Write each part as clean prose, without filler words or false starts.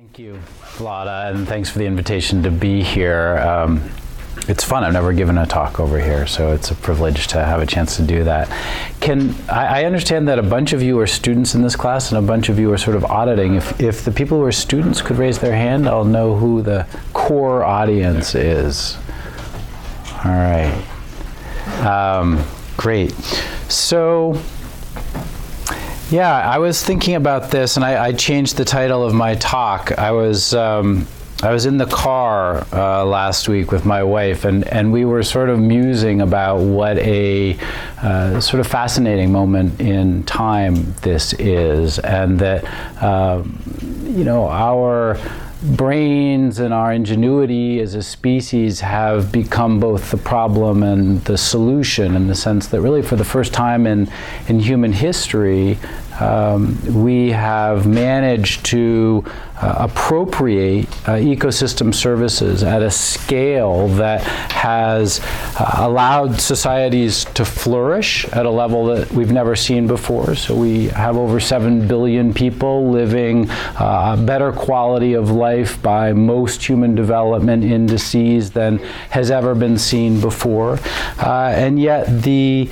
Thank you, Vlada, and thanks for the invitation to be here. It's fun. I've never given a talk over here, so it's a privilege to have a chance to do that. I understand that a bunch of you are students in this class and a bunch of you are sort of auditing. If the people who are students could raise their hand, I'll know who the core audience is. All right. Great. So, yeah, I was thinking about this, and I changed the title of my talk. I was in the car last week with my wife, and we were sort of musing about what a sort of fascinating moment in time this is, and that our brains and our ingenuity as a species have become both the problem and the solution, in the sense that really for the first time in human history, we have managed to appropriate ecosystem services at a scale that has allowed societies to flourish at a level that we've never seen before. So we have over 7 billion people living a better quality of life by most human development indices than has ever been seen before. And yet the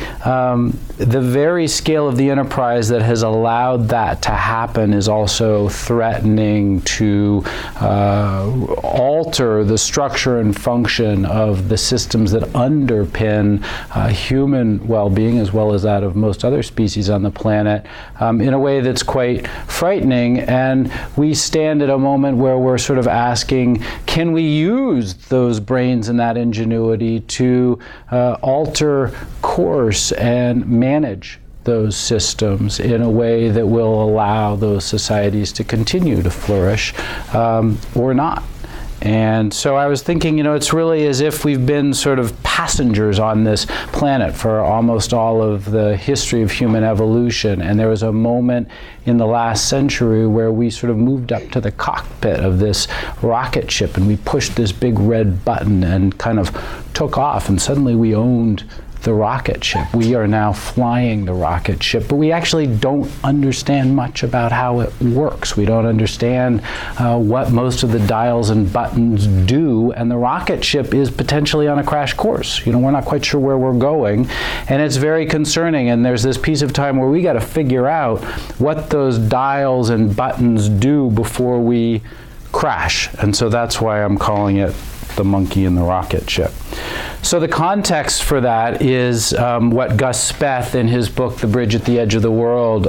very scale of the enterprise that has allowed that to happen is also threatening to alter the structure and function of the systems that underpin human well-being, as well as that of most other species on the planet, in a way that's quite frightening. And we stand at a moment where we're sort of asking, can we use those brains and that ingenuity to alter course and manage those systems in a way that will allow those societies to continue to flourish, or not? And so I was thinking, it's really as if we've been sort of passengers on this planet for almost all of the history of human evolution. And there was a moment in the last century where we sort of moved up to the cockpit of this rocket ship, and we pushed this big red button and kind of took off, and suddenly we owned the rocket ship. We are now flying the rocket ship, but we actually don't understand much about how it works. We don't understand what most of the dials and buttons do, and the rocket ship is potentially on a crash course. We're not quite sure where we're going, and it's very concerning. And there's this piece of time where we got to figure out what those dials and buttons do before we crash. And so that's why I'm calling it The Monkey in the Rocket Ship. So the context for that is what Gus Speth, in his book, The Bridge at the Edge of the World,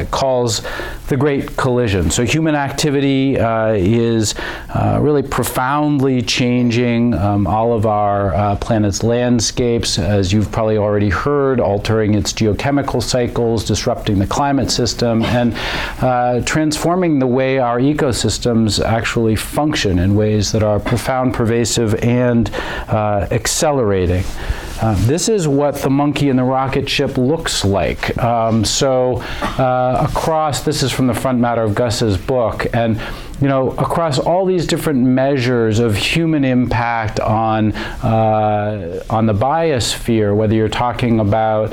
calls the Great Collision. So human activity is really profoundly changing all of our planet's landscapes, as you've probably already heard, altering its geochemical cycles, disrupting the climate system, and transforming the way our ecosystems actually function in ways that are profound, pervasive, and accelerating. This is what the monkey in the rocket ship looks like. Across, this is from the front matter of Gus's book, and across all these different measures of human impact on the biosphere, whether you're talking about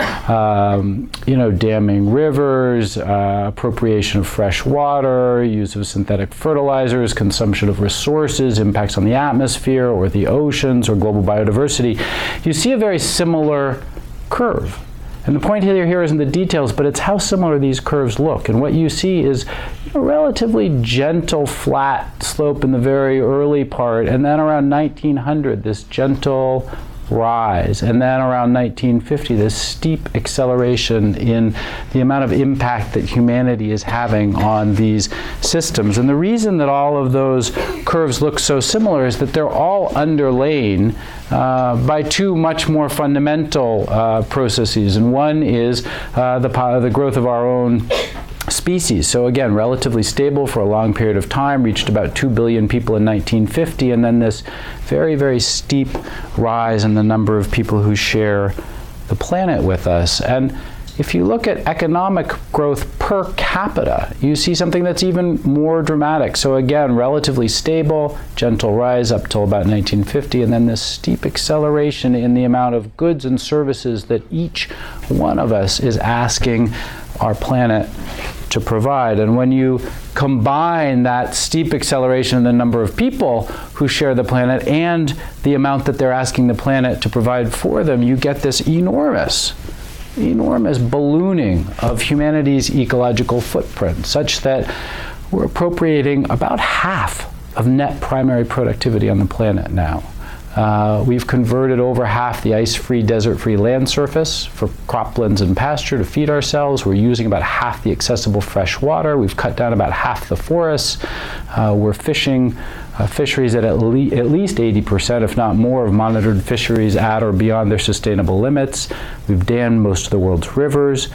damming rivers, appropriation of fresh water, use of synthetic fertilizers, consumption of resources, impacts on the atmosphere or the oceans or global biodiversity, you see a very similar curve. And the point here isn't the details, but it's how similar these curves look. And what you see is a relatively gentle, flat slope in the very early part, and then around 1900, this gentle rise, and then around 1950, this steep acceleration in the amount of impact that humanity is having on these systems. And the reason that all of those curves look so similar is that they're all underlain by two much more fundamental processes. And one is the growth of our own species. So again, relatively stable for a long period of time, reached about 2 billion people in 1950, and then this very, very steep rise in the number of people who share the planet with us. And if you look at economic growth per capita, you see something that's even more dramatic. So again, relatively stable, gentle rise up till about 1950, and then this steep acceleration in the amount of goods and services that each one of us is asking our planet to provide. And when you combine that steep acceleration in the number of people who share the planet and the amount that they're asking the planet to provide for them, you get this enormous ballooning of humanity's ecological footprint, such that we're appropriating about half of net primary productivity on the planet now. We've converted over half the ice-free, desert-free land surface for croplands and pasture to feed ourselves. We're using about half the accessible fresh water. We've cut down about half the forests. We're fishing fisheries at least 80%, if not more, of monitored fisheries at or beyond their sustainable limits. We've dammed most of the world's rivers.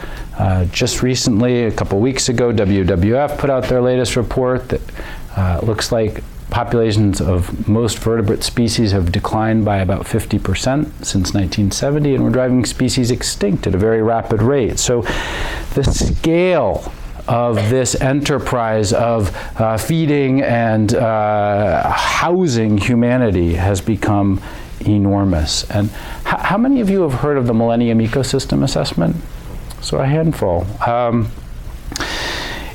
Just recently, a couple weeks ago, WWF put out their latest report that looks like populations of most vertebrate species have declined by about 50% since 1970, and we're driving species extinct at a very rapid rate. So the scale of this enterprise of feeding and housing humanity has become enormous. And how many of you have heard of the Millennium Ecosystem Assessment? So a handful.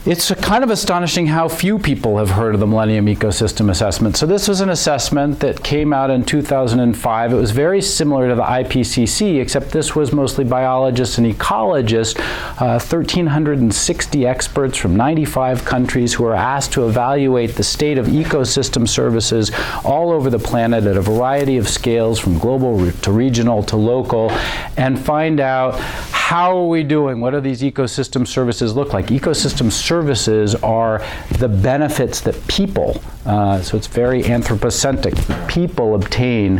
It's kind of astonishing how few people have heard of the Millennium Ecosystem Assessment. So this was an assessment that came out in 2005. It was very similar to the IPCC, except this was mostly biologists and ecologists, 1,360 experts from 95 countries who were asked to evaluate the state of ecosystem services all over the planet at a variety of scales, from global to regional to local, and find out how are we doing? What do these ecosystem services look like? Ecosystem services are the benefits that people, so it's very anthropocentric, people obtain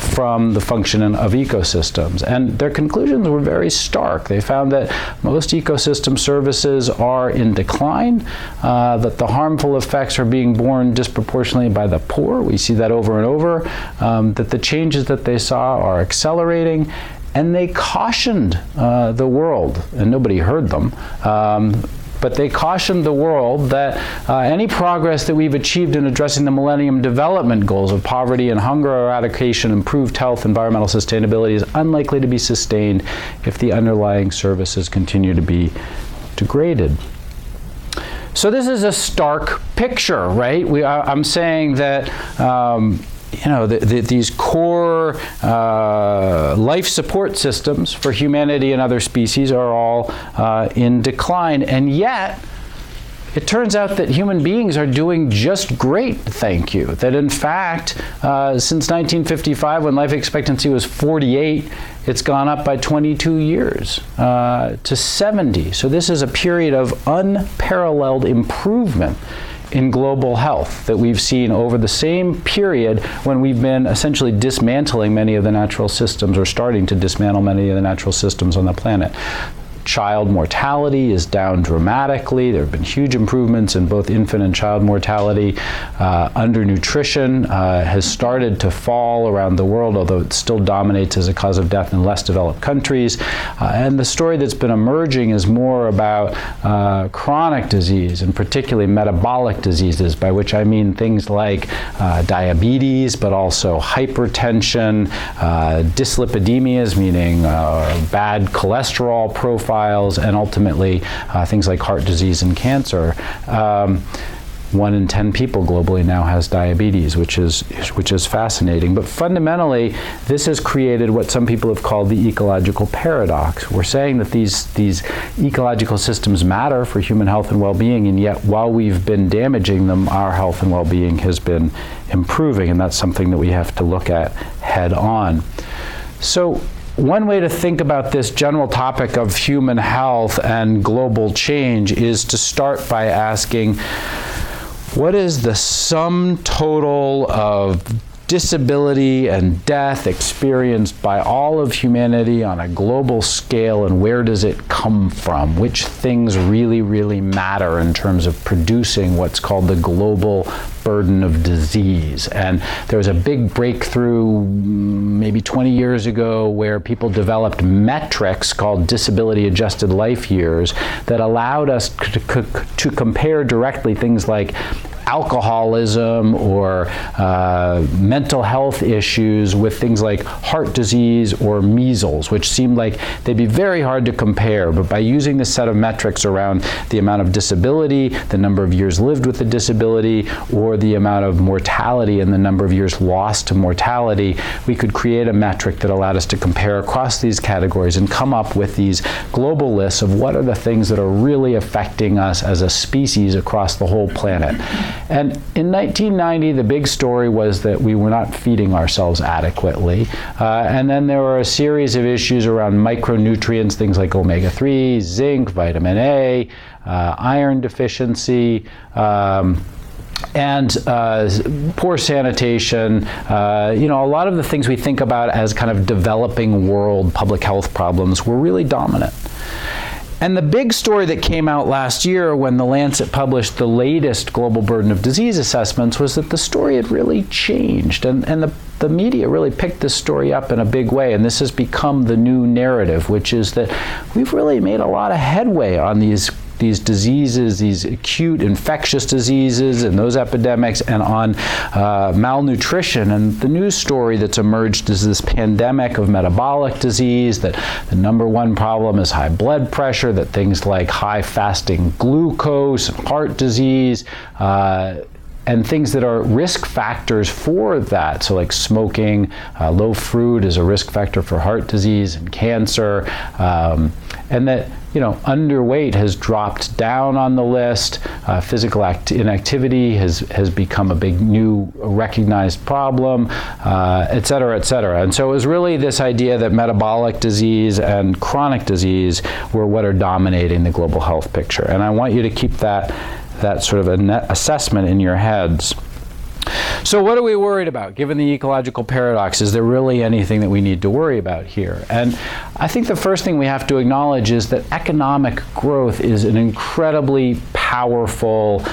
from the functioning of ecosystems. And their conclusions were very stark. They found that most ecosystem services are in decline, that the harmful effects are being borne disproportionately by the poor. We see that over and over, that the changes that they saw are accelerating. And they cautioned the world, and nobody heard them, but they cautioned the world that any progress that we've achieved in addressing the Millennium Development Goals of poverty and hunger eradication, improved health, environmental sustainability is unlikely to be sustained if the underlying services continue to be degraded. So this is a stark picture, right? I'm saying that these core life support systems for humanity and other species are all in decline, and yet it turns out that human beings are doing just great, thank you. That in fact, since 1955, when life expectancy was 48, it's gone up by 22 years to 70. So this is a period of unparalleled improvement in global health that we've seen over the same period when we've been essentially dismantling many of the natural systems, or starting to dismantle many of the natural systems on the planet. Child mortality is down dramatically. There have been huge improvements in both infant and child mortality. Undernutrition has started to fall around the world, although it still dominates as a cause of death in less developed countries. And the story that's been emerging is more about chronic disease, and particularly metabolic diseases, by which I mean things like diabetes, but also hypertension, dyslipidemias, meaning bad cholesterol profile, and ultimately things like heart disease and cancer. 1 in 10 people globally now has diabetes, which is fascinating. But fundamentally, this has created what some people have called the ecological paradox. We're saying that these ecological systems matter for human health and well-being, and yet while we've been damaging them, our health and well-being has been improving, and that's something that we have to look at head on. So one way to think about this general topic of human health and global change is to start by asking, what is the sum total of disability and death experienced by all of humanity on a global scale, and where does it come from? Which things really, really matter in terms of producing what's called the global burden of disease? And there was a big breakthrough maybe 20 years ago where people developed metrics called disability adjusted life years that allowed us to compare directly things like alcoholism or mental health issues with things like heart disease or measles, which seemed like they'd be very hard to compare. But by using this set of metrics around the amount of disability, the number of years lived with the disability, or the amount of mortality and the number of years lost to mortality, we could create a metric that allowed us to compare across these categories and come up with these global lists of what are the things that are really affecting us as a species across the whole planet. And in 1990, the big story was that we were not feeding ourselves adequately. And then there were a series of issues around micronutrients, things like omega-3, zinc, vitamin A, iron deficiency, and poor sanitation, a lot of the things we think about as kind of developing world public health problems were really dominant. And the big story that came out last year when The Lancet published the latest global burden of disease assessments was that the story had really changed. And the media really picked this story up in a big way. And this has become the new narrative, which is that we've really made a lot of headway on these diseases, these acute infectious diseases and those epidemics, and on malnutrition. And the news story that's emerged is this pandemic of metabolic disease, that the number one problem is high blood pressure, that things like high fasting glucose, heart disease, and things that are risk factors for that. So like smoking, low fruit is a risk factor for heart disease and cancer, and that underweight has dropped down on the list. Physical inactivity has become a big new recognized problem, et cetera, et cetera. And so it was really this idea that metabolic disease and chronic disease were what are dominating the global health picture. And I want you to keep that sort of assessment in your heads. So what are we worried about? Given the ecological paradox, is there really anything that we need to worry about here? And I think the first thing we have to acknowledge is that economic growth is an incredibly powerful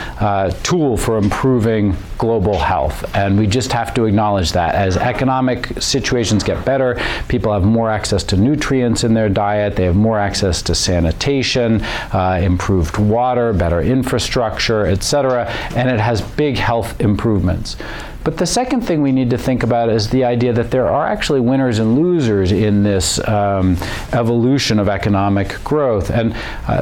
tool for improving global health. And we just have to acknowledge that. As economic situations get better, people have more access to nutrients in their diet, they have more access to sanitation, improved water, better infrastructure, et cetera, and it has big health improvements. But the second thing we need to think about is the idea that there are actually winners and losers in this evolution of economic growth. And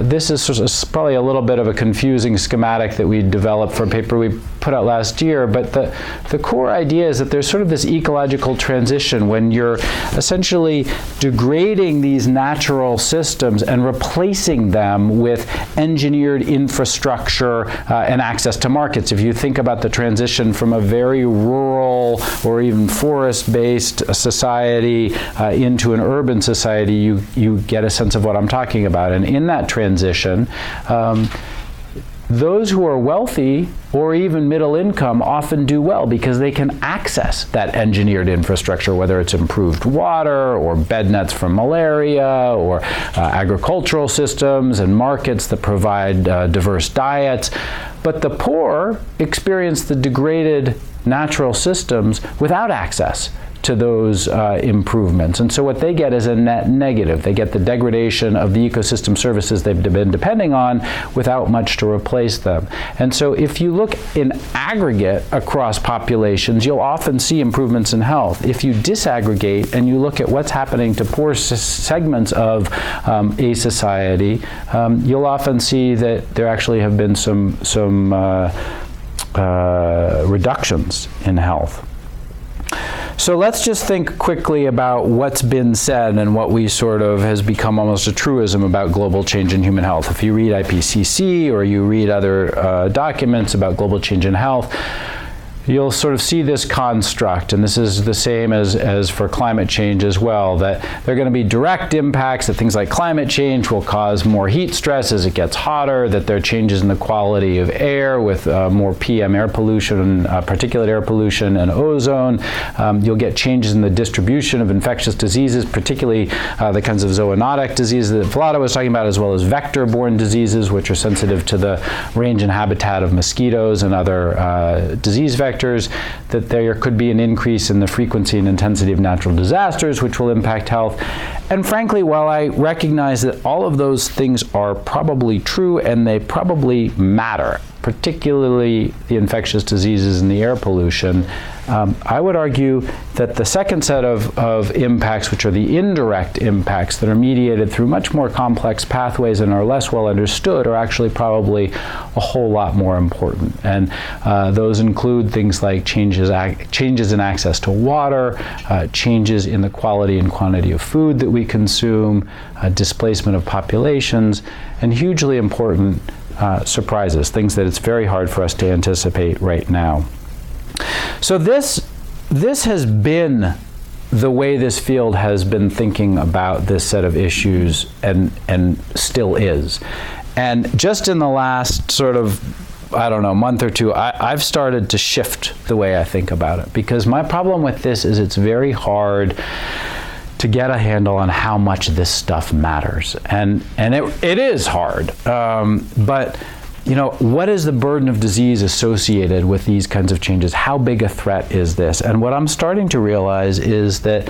this is probably a little bit of a confusing schematic that we developed for a paper we put out last year. But the core idea is that there's sort of this ecological transition when you're essentially degrading these natural systems and replacing them with engineered infrastructure and access to markets. If you think about the transition from a very rural or even forest-based society into an urban society, you get a sense of what I'm talking about. And in that transition, those who are wealthy or even middle income often do well because they can access that engineered infrastructure, whether it's improved water or bed nets from malaria or agricultural systems and markets that provide diverse diets. But the poor experience the degraded natural systems without access to those improvements. And so what they get is a net negative. They get the degradation of the ecosystem services they've been depending on without much to replace them. And so if you look in aggregate across populations, you'll often see improvements in health. If you disaggregate and you look at what's happening to poor segments of a society, you'll often see that there actually have been some reductions in health. So let's just think quickly about what's been said and what we sort of has become almost a truism about global change in human health. If you read IPCC or you read other documents about global change in health, you'll sort of see this construct, and this is the same as for climate change as well, that there are going to be direct impacts, that things like climate change will cause more heat stress as it gets hotter, that there are changes in the quality of air with more PM air pollution, particulate air pollution, and ozone. You'll get changes in the distribution of infectious diseases, particularly the kinds of zoonotic diseases that Vlada was talking about, as well as vector-borne diseases, which are sensitive to the range and habitat of mosquitoes and other disease vectors. That there could be an increase in the frequency and intensity of natural disasters, which will impact health. And frankly, while I recognize that all of those things are probably true and they probably matter, particularly the infectious diseases and the air pollution, I would argue that the second set of impacts, which are the indirect impacts that are mediated through much more complex pathways and are less well understood, are actually probably a whole lot more important. And those include things like changes in access to water, changes in the quality and quantity of food that we consume, displacement of populations, and hugely important surprises, things that it's very hard for us to anticipate right now. So this has been the way this field has been thinking about this set of issues, and still is. And just in the last sort of, I don't know, month or two, I've started to shift the way I think about it, because my problem with this is it's very hard to get a handle on how much this stuff matters. And it is hard, but you know, what is the burden of disease associated with these kinds of changes? How big a threat is this? And what I'm starting to realize is that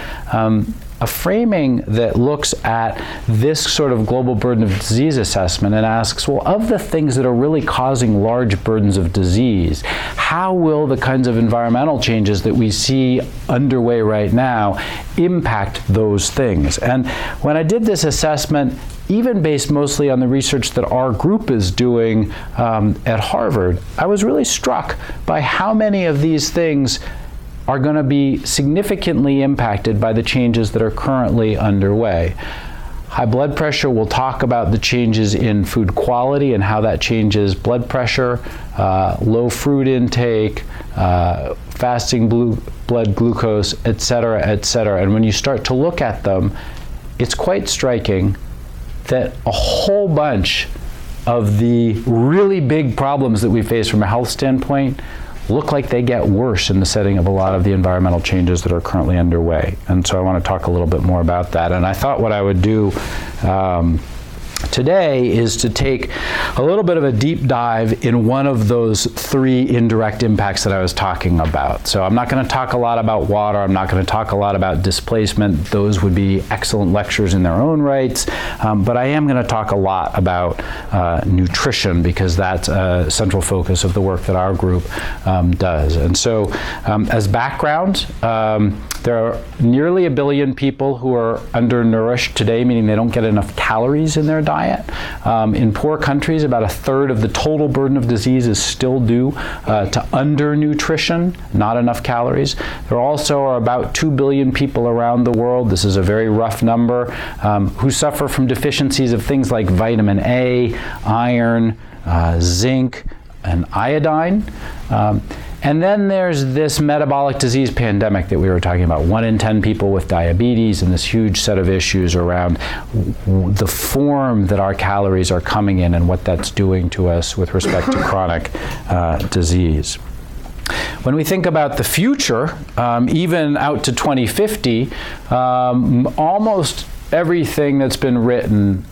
a framing that looks at this sort of global burden of disease assessment and asks, well, of the things that are really causing large burdens of disease, how will the kinds of environmental changes that we see underway right now impact those things? And when I did this assessment, even based mostly on the research that our group is doing at Harvard, I was really struck by how many of these things are going to be significantly impacted by the changes that are currently underway. High blood pressure, we'll talk about the changes in food quality and how that changes blood pressure, low fruit intake, fasting blood glucose, et cetera, et cetera. And when you start to look at them, it's quite striking that a whole bunch of the really big problems that we face from a health standpoint look like they get worse in the setting of a lot of the environmental changes that are currently underway. And so I want to talk a little bit more about that. And I thought what I would do today is to take a little bit of a deep dive in one of those three indirect impacts that I was talking about. So I'm not going to talk a lot about water. I'm not going to talk a lot about displacement. Those would be excellent lectures in their own rights. But I am going to talk a lot about nutrition, because that's a central focus of the work that our group does. And so as background, there are nearly 1 billion people who are undernourished today, meaning they don't get enough calories in their diet. In poor countries, about 1/3 of the total burden of disease is still due to undernutrition, not enough calories. There also are about 2 billion people around the world, this is a very rough number, who suffer from deficiencies of things like vitamin A, iron, zinc, and iodine. And then there's this metabolic disease pandemic that we were talking about. 1 in 10 people with diabetes, and this huge set of issues around the form that our calories are coming in and what that's doing to us with respect to chronic disease. When we think about the future, even out to 2050, almost everything that's been written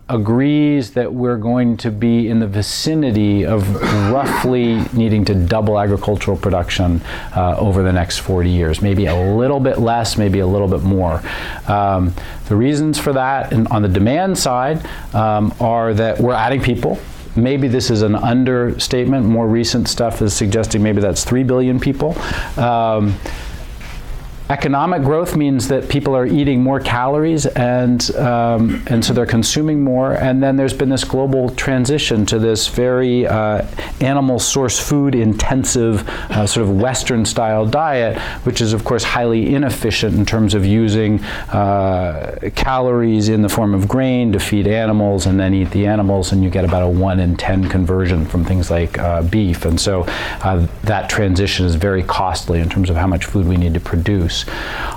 agrees that we're going to be in the vicinity of roughly needing to double agricultural production over the next 40 years, maybe a little bit less, maybe a little bit more. The reasons for that on the demand side are that we're adding people. Maybe this is an understatement. More recent stuff is suggesting maybe that's 3 billion people. Economic growth means that people are eating more calories, and so they're consuming more. And then there's been this global transition to this very animal source food intensive sort of Western style diet, which is of course highly inefficient in terms of using calories in the form of grain to feed animals and then eat the animals, and you get about a 1 in 10 conversion from things like beef. And so that transition is very costly in terms of how much food we need to produce.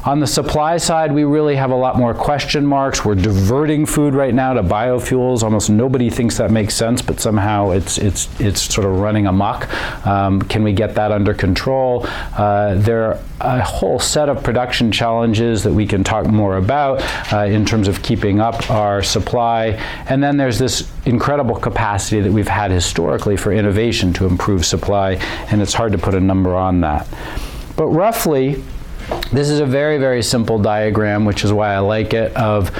On the supply side, we really have a lot more question marks. We're diverting food right now to biofuels. Almost nobody thinks that makes sense, but somehow it's sort of running amok. Can we get that under control? There are a whole set of production challenges that we can talk more about in terms of keeping up our supply. And then there's this incredible capacity that we've had historically for innovation to improve supply, and it's hard to put a number on that. But roughly, This is a very, very simple diagram, which is why I like it, of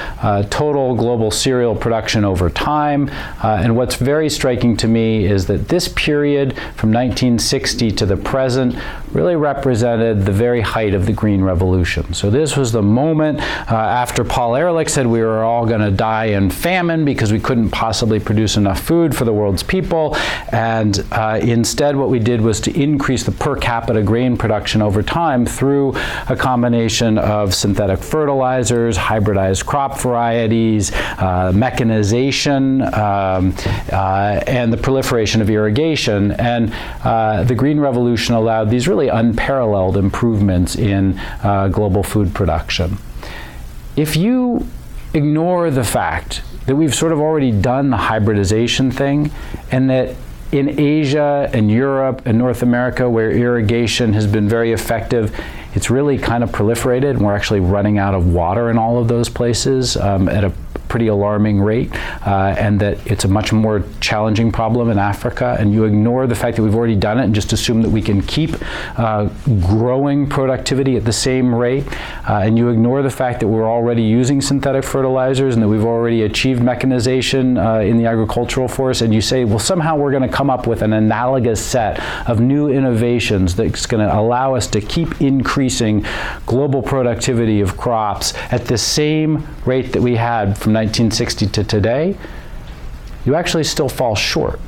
total global cereal production over time. And what's very striking to me is that this period from 1960 to the present really represented the very height of the Green Revolution. So this was the moment after Paul Ehrlich said we were all going to die in famine because we couldn't possibly produce enough food for the world's people. And instead what we did was to increase the per capita grain production over time through a combination of synthetic fertilizers, hybridized crop varieties, mechanization, and the proliferation of irrigation. And the Green Revolution allowed these really unparalleled improvements in global food production. If you ignore the fact that we've sort of already done the hybridization thing, and that in Asia and Europe and North America, where irrigation has been very effective, it's really kind of proliferated, and we're actually running out of water in all of those places at a pretty alarming rate, and that it's a much more challenging problem in Africa, and you ignore the fact that we've already done it and just assume that we can keep growing productivity at the same rate, and you ignore the fact that we're already using synthetic fertilizers and that we've already achieved mechanization in the agricultural force, and you say, well, somehow we're going to come up with an analogous set of new innovations that's going to allow us to keep increasing global productivity of crops at the same rate that we had from 1960 to today, you actually still fall short.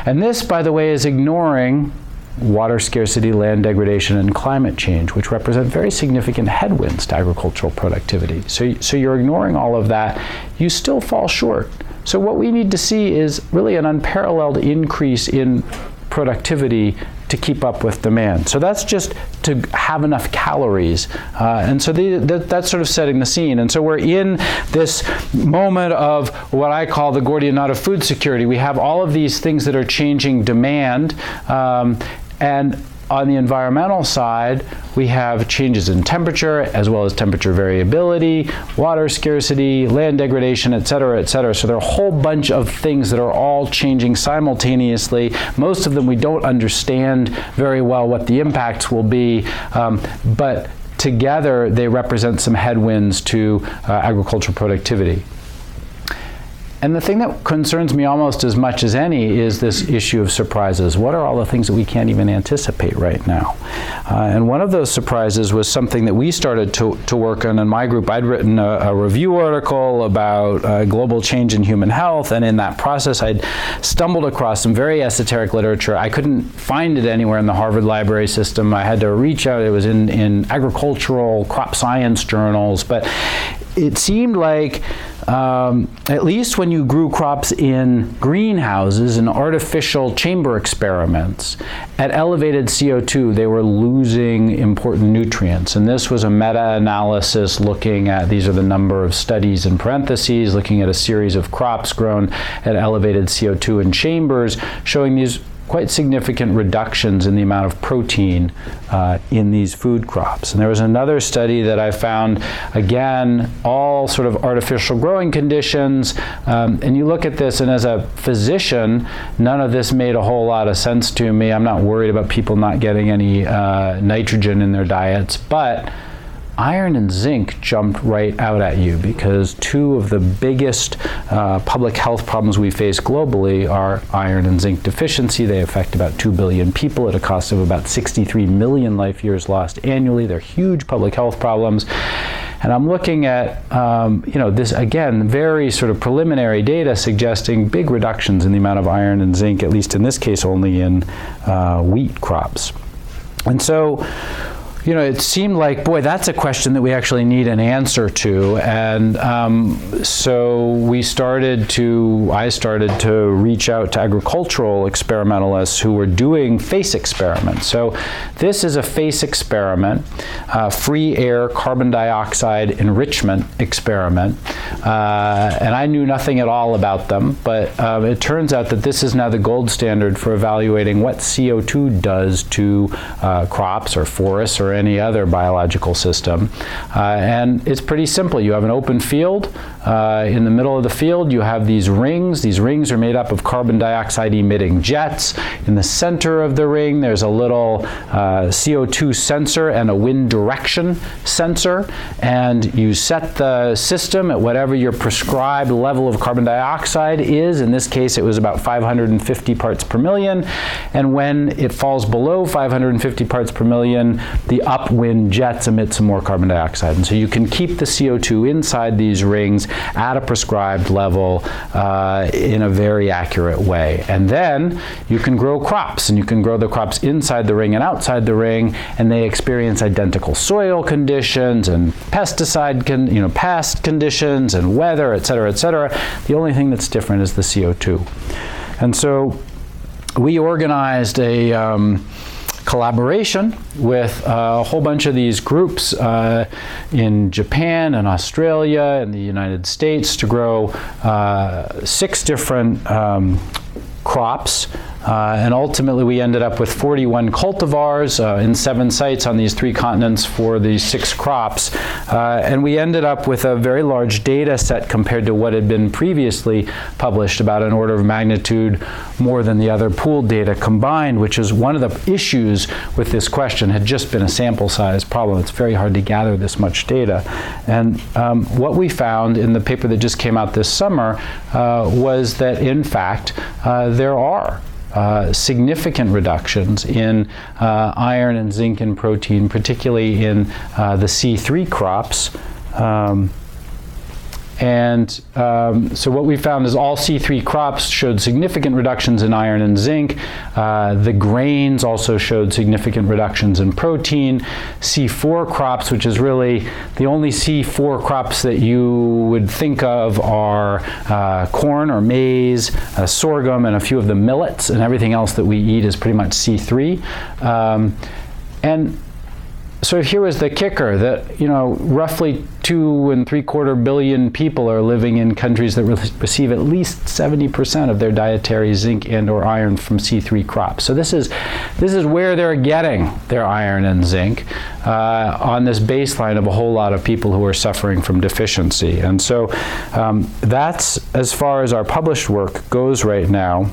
And this, by the way, is ignoring water scarcity, land degradation, and climate change, which represent very significant headwinds to agricultural productivity. So you're ignoring all of that, you still fall short. So what we need to see is really an unparalleled increase in productivity to keep up with demand. So that's just to have enough calories. And so that's sort of setting the scene. And so we're in this moment of what I call the Gordian knot of food security. We have all of these things that are changing demand, and on the environmental side, we have changes in temperature, as well as temperature variability, water scarcity, land degradation, et cetera, et cetera. So there are a whole bunch of things that are all changing simultaneously. Most of them we don't understand very well what the impacts will be, but together they represent some headwinds to agricultural productivity. And the thing that concerns me almost as much as any is this issue of surprises. What are all the things that we can't even anticipate right now? And one of those surprises was something that we started to work on in my group. I'd written a review article about global change in human health, and in that process I'd stumbled across some very esoteric literature. I couldn't find it anywhere in the Harvard library system. I had to reach out. It was in agricultural crop science journals, but it seemed like at least when you grew crops in greenhouses and artificial chamber experiments, at elevated CO2, they were losing important nutrients. And this was a meta-analysis looking at, these are the number of studies in parentheses, looking at a series of crops grown at elevated CO2 in chambers, showing these quite significant reductions in the amount of protein in these food crops. And there was another study that I found, again, all sort of artificial growing conditions, and you look at this, and as a physician, none of this made a whole lot of sense to me. I'm not worried about people not getting any nitrogen in their diets, but iron and zinc jumped right out at you, because two of the biggest public health problems we face globally are iron and zinc deficiency. They affect about 2 billion people at a cost of about 63 million life years lost annually. They're huge public health problems. And I'm looking at, this, again, very sort of preliminary data suggesting big reductions in the amount of iron and zinc, at least in this case only in wheat crops. And so, it seemed like, boy, that's a question that we actually need an answer to. And so I started to reach out to agricultural experimentalists who were doing FACE experiments. So this is a FACE experiment, free air carbon dioxide enrichment experiment. And I knew nothing at all about them, but it turns out that this is now the gold standard for evaluating what CO2 does to crops or forests or any other biological system. And it's pretty simple. You have an open field, in the middle of the field, you have these rings. These rings are made up of carbon dioxide emitting jets. In the center of the ring, there's a little CO2 sensor and a wind direction sensor, and you set the system at whatever your prescribed level of carbon dioxide is. In this case, it was about 550 parts per million, and when it falls below 550 parts per million, the upwind jets emit some more carbon dioxide. And so you can keep the CO2 inside these rings at a prescribed level in a very accurate way. And then you can grow crops, and you can grow the crops inside the ring and outside the ring, and they experience identical soil conditions and pesticide pest conditions and weather, et cetera, et cetera. The only thing that's different is the CO2. And so we organized a collaboration with a whole bunch of these groups in Japan and Australia and the United States to grow 6 different crops. And ultimately we ended up with 41 cultivars in 7 sites on these 3 continents for these 6 crops. And we ended up with a very large data set compared to what had been previously published, about an order of magnitude more than the other pooled data combined, which is one of the issues with this question, had just been a sample size problem. It's very hard to gather this much data. And what we found in the paper that just came out this summer was that, in fact, there are significant reductions in iron and zinc and protein, particularly in the C3 crops. So what we found is all C3 crops showed significant reductions in iron and zinc. The grains also showed significant reductions in protein. C4 crops, which is really the only C4 crops that you would think of, are corn or maize, sorghum, and a few of the millets, and everything else that we eat is pretty much C3. And so here was the kicker, that roughly 2.75 billion people are living in countries that receive at least 70% of their dietary zinc and or iron from C3 crops. So this is where they're getting their iron and zinc, on this baseline of a whole lot of people who are suffering from deficiency. And so that's as far as our published work goes right now.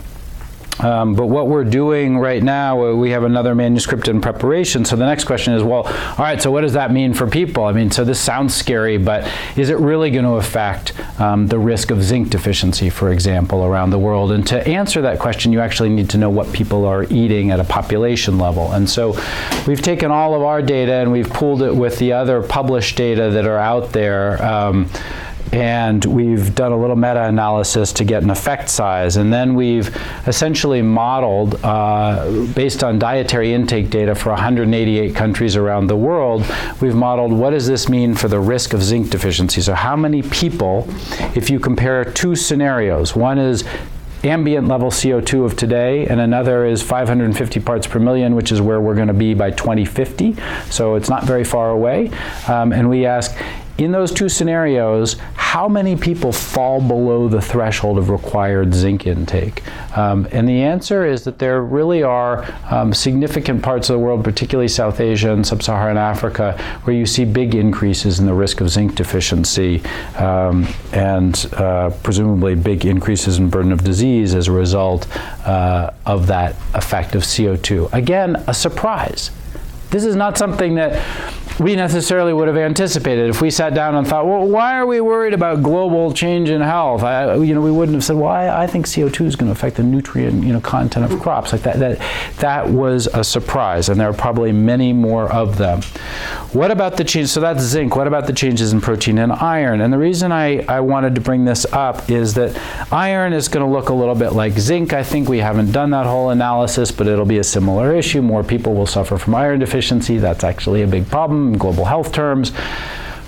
But what we're doing right now, we have another manuscript in preparation. So the next question is, well, all right, so what does that mean for people? I mean, so this sounds scary, but is it really going to affect the risk of zinc deficiency, for example, around the world? And to answer that question, you actually need to know what people are eating at a population level. And so we've taken all of our data and we've pooled it with the other published data that are out there. And we've done a little meta-analysis to get an effect size. And then we've essentially modeled, based on dietary intake data for 188 countries around the world, we've modeled what does this mean for the risk of zinc deficiency. So how many people, if you compare 2 scenarios, one is ambient level CO2 of today, and another is 550 parts per million, which is where we're going to be by 2050. So it's not very far away. And we ask, in those 2 scenarios, how many people fall below the threshold of required zinc intake? And the answer is that there really are significant parts of the world, particularly South Asia and Sub-Saharan Africa, where you see big increases in the risk of zinc deficiency, and presumably big increases in burden of disease as a result of that effect of CO2. Again, a surprise. This is not something that we necessarily would have anticipated. If we sat down and thought, well, why are we worried about global change in health? We wouldn't have said, well, I think CO2 is going to affect the nutrient content of crops. Like that was a surprise, and there are probably many more of them. What about the change? So that's zinc. What about the changes in protein and iron? And the reason I wanted to bring this up is that iron is going to look a little bit like zinc. I think we haven't done that whole analysis, but it'll be a similar issue. More people will suffer from iron deficiency. That's actually a big problem in global health terms.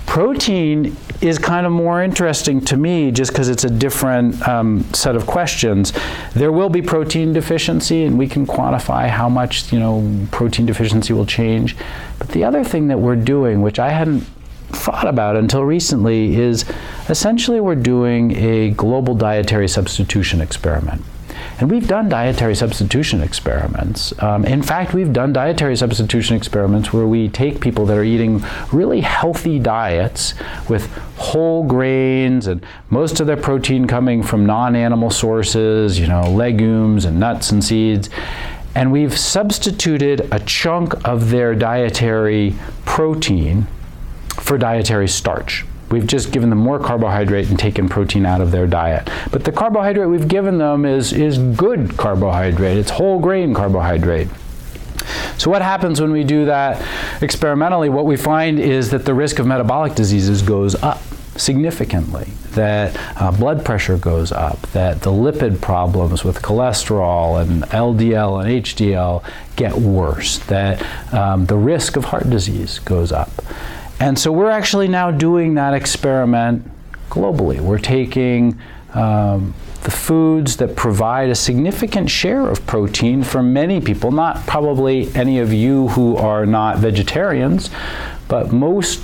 Protein is kind of more interesting to me just because it's a different set of questions. There will be protein deficiency, and we can quantify how much protein deficiency will change. But the other thing that we're doing, which I hadn't thought about until recently, is essentially we're doing a global dietary substitution experiment. And we've done dietary substitution experiments. In fact, we've done dietary substitution experiments where we take people that are eating really healthy diets with whole grains and most of their protein coming from non-animal sources, legumes and nuts and seeds. And we've substituted a chunk of their dietary protein for dietary starch. We've just given them more carbohydrate and taken protein out of their diet. But the carbohydrate we've given them is good carbohydrate. It's whole grain carbohydrate. So what happens when we do that experimentally? What we find is that the risk of metabolic diseases goes up significantly, that blood pressure goes up, that the lipid problems with cholesterol and LDL and HDL get worse, that the risk of heart disease goes up. And so we're actually now doing that experiment globally. We're taking the foods that provide a significant share of protein for many people, not probably any of you who are not vegetarians, but most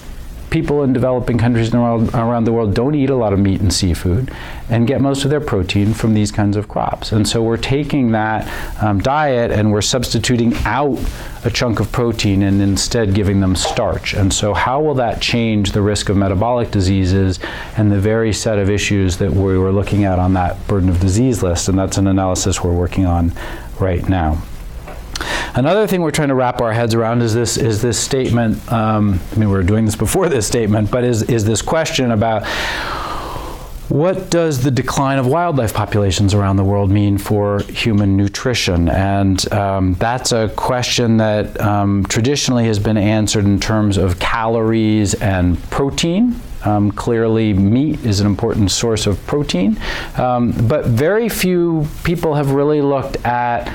people in developing countries around the world don't eat a lot of meat and seafood and get most of their protein from these kinds of crops. And so we're taking that diet and we're substituting out a chunk of protein and instead giving them starch. And so how will that change the risk of metabolic diseases and the very set of issues that we were looking at on that burden of disease list? And that's an analysis we're working on right now. Another thing we're trying to wrap our heads around is this statement. We were doing this before this statement, but is this question about what does the decline of wildlife populations around the world mean for human nutrition? And that's a question that traditionally has been answered in terms of calories and protein. Clearly, meat is an important source of protein, but very few people have really looked at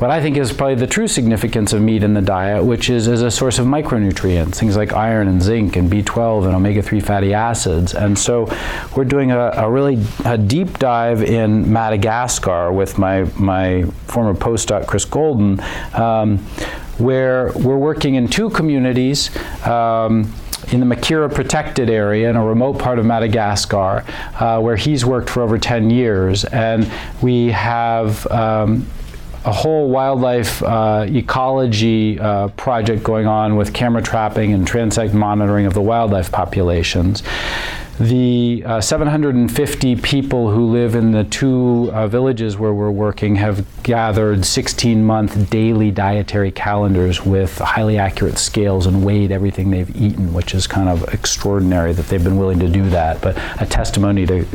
what I think is probably the true significance of meat in the diet, which is as a source of micronutrients, things like iron and zinc and B12 and omega-3 fatty acids. And so we're doing a really deep dive in Madagascar with my former postdoc, Chris Golden, where we're working in two communities in the Makira protected area in a remote part of Madagascar, where he's worked for over 10 years. And we have a whole wildlife ecology project going on with camera trapping and transect monitoring of the wildlife populations. The 750 people who live in the two villages where we're working have gathered 16-month daily dietary calendars with highly accurate scales and weighed everything they've eaten, which is kind of extraordinary that they've been willing to do that, but a testimony to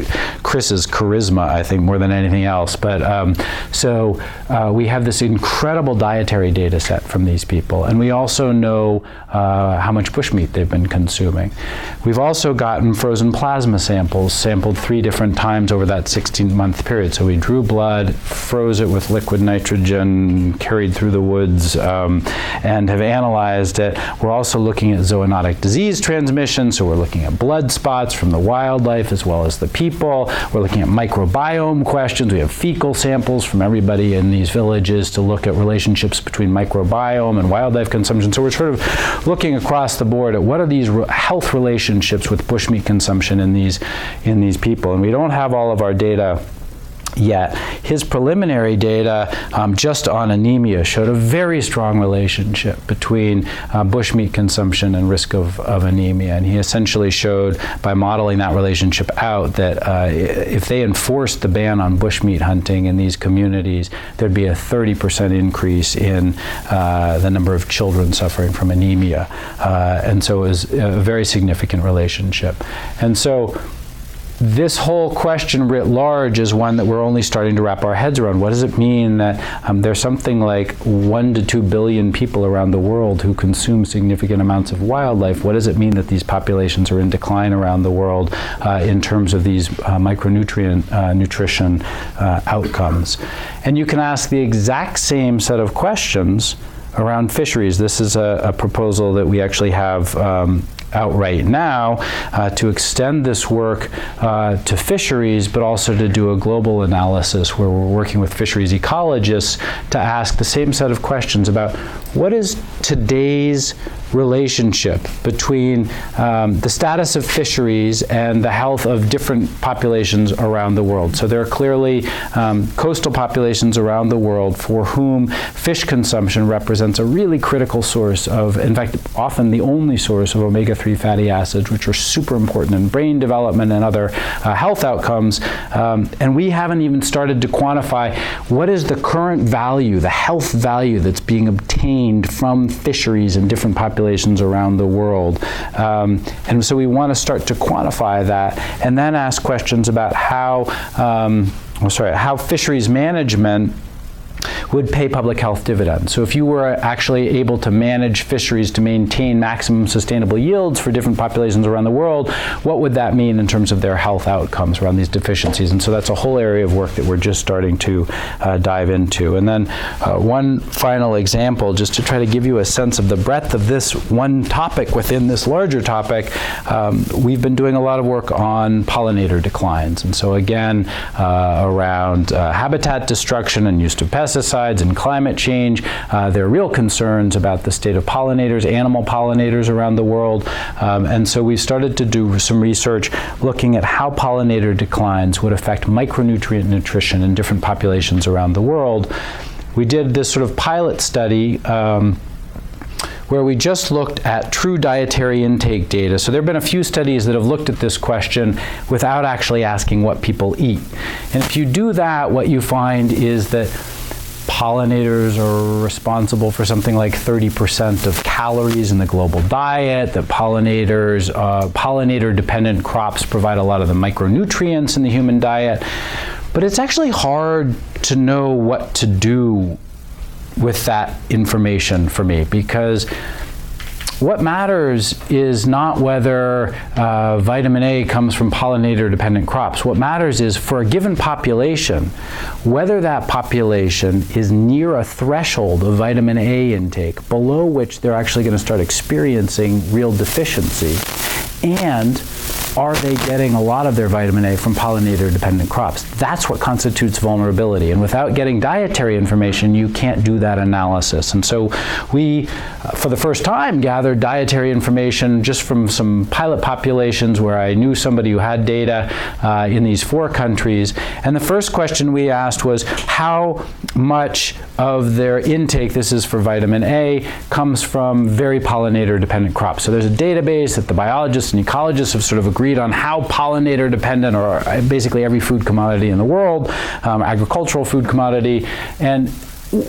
Chris's charisma, I think, more than anything else. But so we have this incredible dietary data set from these people, and we also know how much bushmeat they've been consuming. We've also gotten frozen plasma samples, sampled 3 different times over that 16-month period. So we drew blood, froze it with liquid nitrogen, carried through the woods, and have analyzed it. We're also looking at zoonotic disease transmission, so we're looking at blood spots from the wildlife as well as the people. We're looking at microbiome questions. We have fecal samples from everybody in these villages to look at relationships between microbiome and wildlife consumption. So we're sort of looking across the board at what are these health relationships with bushmeat consumption in these people. And we don't have all of our data yet. His preliminary data just on anemia showed a very strong relationship between bushmeat consumption and risk of anemia. And he essentially showed by modeling that relationship out that if they enforced the ban on bushmeat hunting in these communities, there'd be a 30% increase in the number of children suffering from anemia. And so it was a very significant relationship. And so this whole question writ large is one that we're only starting to wrap our heads around. What does it mean that there's something like 1 to 2 billion people around the world who consume significant amounts of wildlife? What does it mean that these populations are in decline around the world in terms of these micronutrient nutrition outcomes? And you can ask the exact same set of questions around fisheries. This is a proposal that we actually have out right now to extend this work to fisheries, but also to do a global analysis where we're working with fisheries ecologists to ask the same set of questions about what is today's relationship between the status of fisheries and the health of different populations around the world. So there are clearly coastal populations around the world for whom fish consumption represents a really critical source of, in fact, often the only source of omega-3 fatty acids, which are super important in brain development and other health outcomes. And we haven't even started to quantify what is the current value, the health value that's being obtained from fisheries in different populations around the world. And so we want to start to quantify that and then ask questions about how fisheries management would pay public health dividends. So if you were actually able to manage fisheries to maintain maximum sustainable yields for different populations around the world, what would that mean in terms of their health outcomes around these deficiencies? And so that's a whole area of work that we're just starting to dive into. And then one final example, just to try to give you a sense of the breadth of this one topic within this larger topic, we've been doing a lot of work on pollinator declines. And so again, around habitat destruction and use of pesticides and climate change. There are real concerns about the state of pollinators, animal pollinators around the world. And so we started to do some research looking at how pollinator declines would affect micronutrient nutrition in different populations around the world. We did this sort of pilot study where we just looked at true dietary intake data. So there have been a few studies that have looked at this question without actually asking what people eat. And if you do that, what you find is that pollinators are responsible for something like 30% of calories in the global diet, that pollinator-dependent crops provide a lot of the micronutrients in the human diet. But it's actually hard to know what to do with that information for me, because what matters is not whether vitamin A comes from pollinator-dependent crops. What matters is, for a given population, whether that population is near a threshold of vitamin A intake, below which they're actually going to start experiencing real deficiency, and are they getting a lot of their vitamin A from pollinator-dependent crops? That's what constitutes vulnerability. And without getting dietary information, you can't do that analysis. And so we, for the first time, gathered dietary information just from some pilot populations where I knew somebody who had data in these 4 countries. And the first question we asked was, how much of their intake, this is for vitamin A, comes from very pollinator-dependent crops? So there's a database that the biologists and ecologists have sort of agreed on how pollinator dependent, or basically every food commodity in the world, agricultural food commodity. And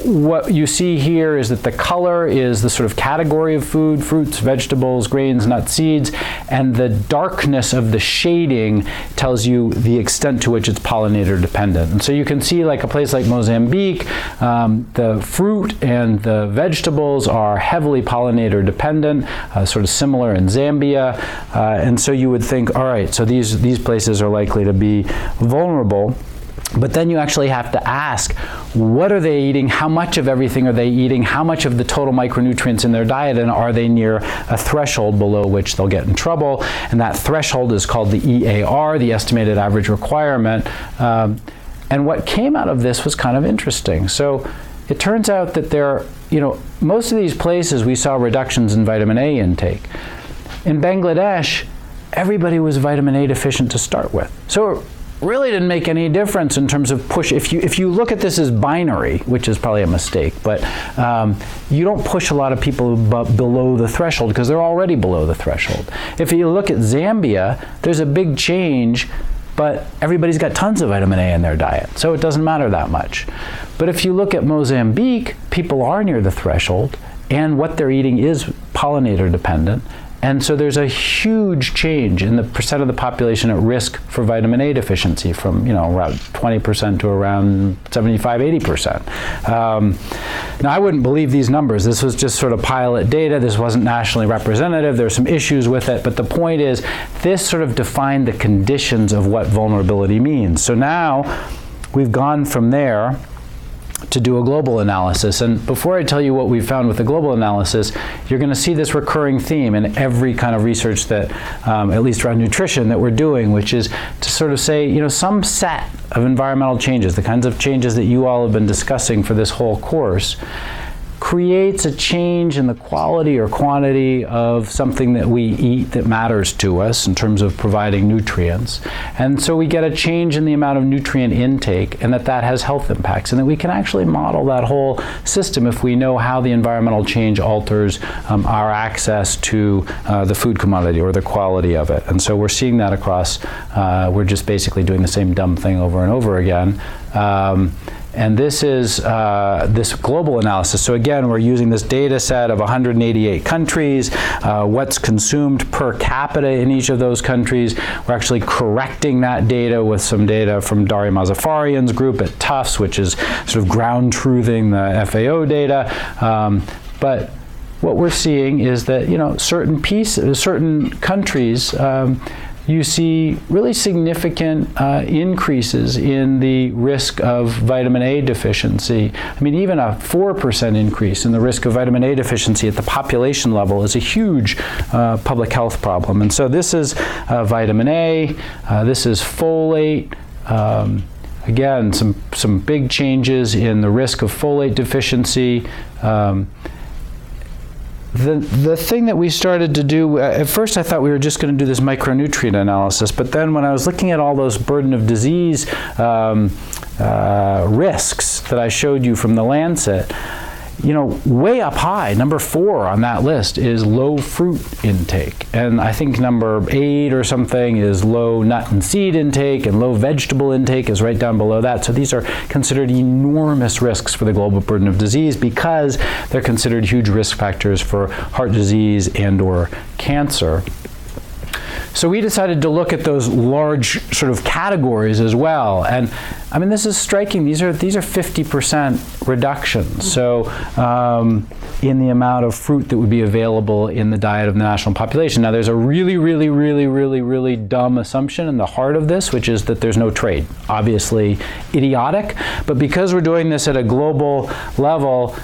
what you see here is that the color is the sort of category of food: fruits, vegetables, grains, nuts, seeds, and the darkness of the shading tells you the extent to which it's pollinator dependent. And so you can see, like a place like Mozambique, the fruit and the vegetables are heavily pollinator dependent, sort of similar in Zambia. And so you would think, all right, so these places are likely to be vulnerable. But then you actually have to ask, what are they eating? How much of everything are they eating? How much of the total micronutrients in their diet? And are they near a threshold below which they'll get in trouble? And that threshold is called the EAR, the estimated average requirement. And what came out of this was kind of interesting. So it turns out that most of these places we saw reductions in vitamin A intake. In Bangladesh, everybody was vitamin A deficient to start with. So really didn't make any difference in terms of push. If you look at this as binary, which is probably a mistake, but you don't push a lot of people below the threshold because they're already below the threshold. If you look at Zambia, there's a big change, but everybody's got tons of vitamin A in their diet, so it doesn't matter that much. But if you look at Mozambique, people are near the threshold, and what they're eating is pollinator dependent. And so there's a huge change in the percent of the population at risk for vitamin A deficiency from around 20% to around 75, 80%. Now, I wouldn't believe these numbers. This was just sort of pilot data. This wasn't nationally representative. There's some issues with it. But the point is, this sort of defined the conditions of what vulnerability means. So now we've gone from there to do a global analysis. And before I tell you what we found with the global analysis, you're going to see this recurring theme in every kind of research that, at least around nutrition, that we're doing, which is to sort of say, some set of environmental changes, the kinds of changes that you all have been discussing for this whole course, creates a change in the quality or quantity of something that we eat that matters to us in terms of providing nutrients. And so we get a change in the amount of nutrient intake, and that has health impacts, and that we can actually model that whole system if we know how the environmental change alters our access to the food commodity or the quality of it. And so we're seeing that across, we're just basically doing the same dumb thing over and over again. And this is this global analysis. So again, we're using this data set of 188 countries, what's consumed per capita in each of those countries. We're actually correcting that data with some data from Daria Mazafarian's group at Tufts, which is sort of ground truthing the FAO data. But what we're seeing is that, you know, certain countries, you see really significant increases in the risk of vitamin A deficiency. I mean, even a 4% increase in the risk of vitamin A deficiency at the population level is a huge public health problem. And so this is vitamin A, this is folate. Again, some big changes in the risk of folate deficiency. The thing that we started to do, at first I thought we were just going to do this micronutrient analysis, but then when I was looking at all those burden of disease risks that I showed you from the Lancet, you know, way up high, number 4 on that list is low fruit intake. And I think number 8 or something is low nut and seed intake, and low vegetable intake is right down below that. So these are considered enormous risks for the global burden of disease because they're considered huge risk factors for heart disease and or cancer. So we decided to look at those large sort of categories as well. And I mean, this is striking. These are 50% reductions. So in the amount of fruit that would be available in the diet of the national population. Now, there's a really dumb assumption in the heart of this, which is that there's no trade. Obviously idiotic, but because we're doing this at a global level,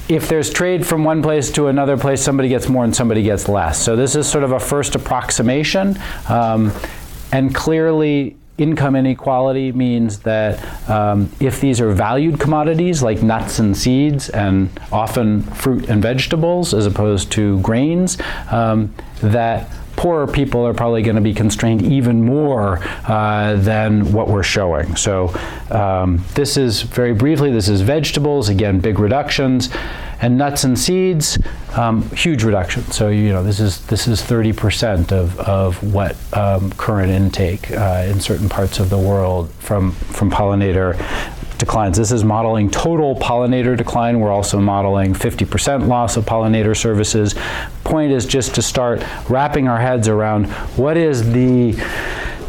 if there's trade from one place to another place, somebody gets more and somebody gets less. So this is sort of a first approximation. And clearly, income inequality means that if these are valued commodities like nuts and seeds and often fruit and vegetables as opposed to grains, that poorer people are probably going to be constrained even more than what we're showing. So this is, very briefly, this is vegetables, again, big reductions, and nuts and seeds, huge reduction. So, you know, this is 30% of what current intake in certain parts of the world from pollinator declines. This is modeling total pollinator decline. We're also modeling 50% loss of pollinator services. Point is just to start wrapping our heads around what is the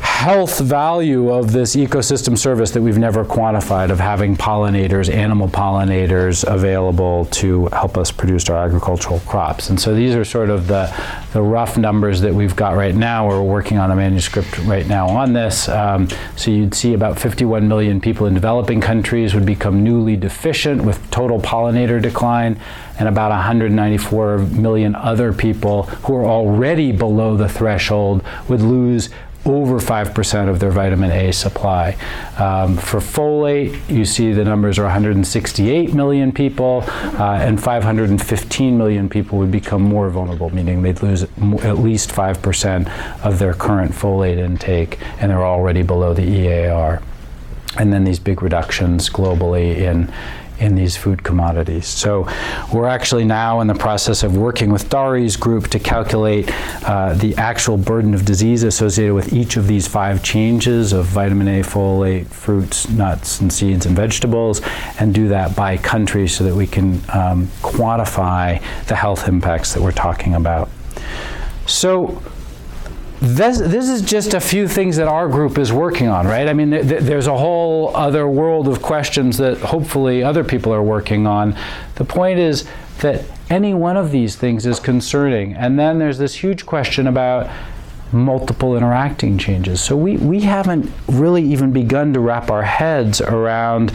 health value of this ecosystem service that we've never quantified, of having pollinators, animal pollinators available to help us produce our agricultural crops. And so these are sort of the rough numbers that we've got right now. We're working on a manuscript right now on this. So you'd see about 51 million people in developing countries would become newly deficient with total pollinator decline, and about 194 million other people who are already below the threshold would lose over 5% of their vitamin A supply. For folate, you see the numbers are 168 million people, and 515 million people would become more vulnerable, meaning they'd lose at least 5% of their current folate intake, and they're already below the EAR. And then these big reductions globally in these food commodities. So we're actually now in the process of working with Dari's group to calculate the actual burden of disease associated with each of these 5 changes of vitamin A, folate, fruits, nuts, and seeds, and vegetables, and do that by country so that we can quantify the health impacts that we're talking about. So this is just a few things that our group is working on, right? I mean, there's a whole other world of questions that hopefully other people are working on. The point is that any one of these things is concerning. And then there's this huge question about multiple interacting changes. So we haven't really even begun to wrap our heads around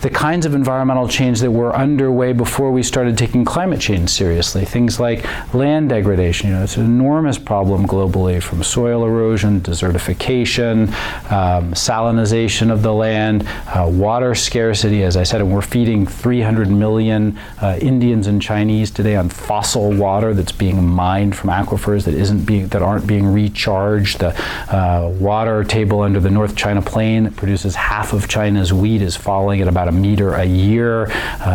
the kinds of environmental change that were underway before we started taking climate change seriously. Things like land degradation. It's an enormous problem globally, from soil erosion, desertification, salinization of the land, water scarcity. As I said, and we're feeding 300 million Indians and Chinese today on fossil water that's being mined from aquifers that aren't being recharged. The water table under the North China Plain that produces half of China's wheat is falling at about a meter a year.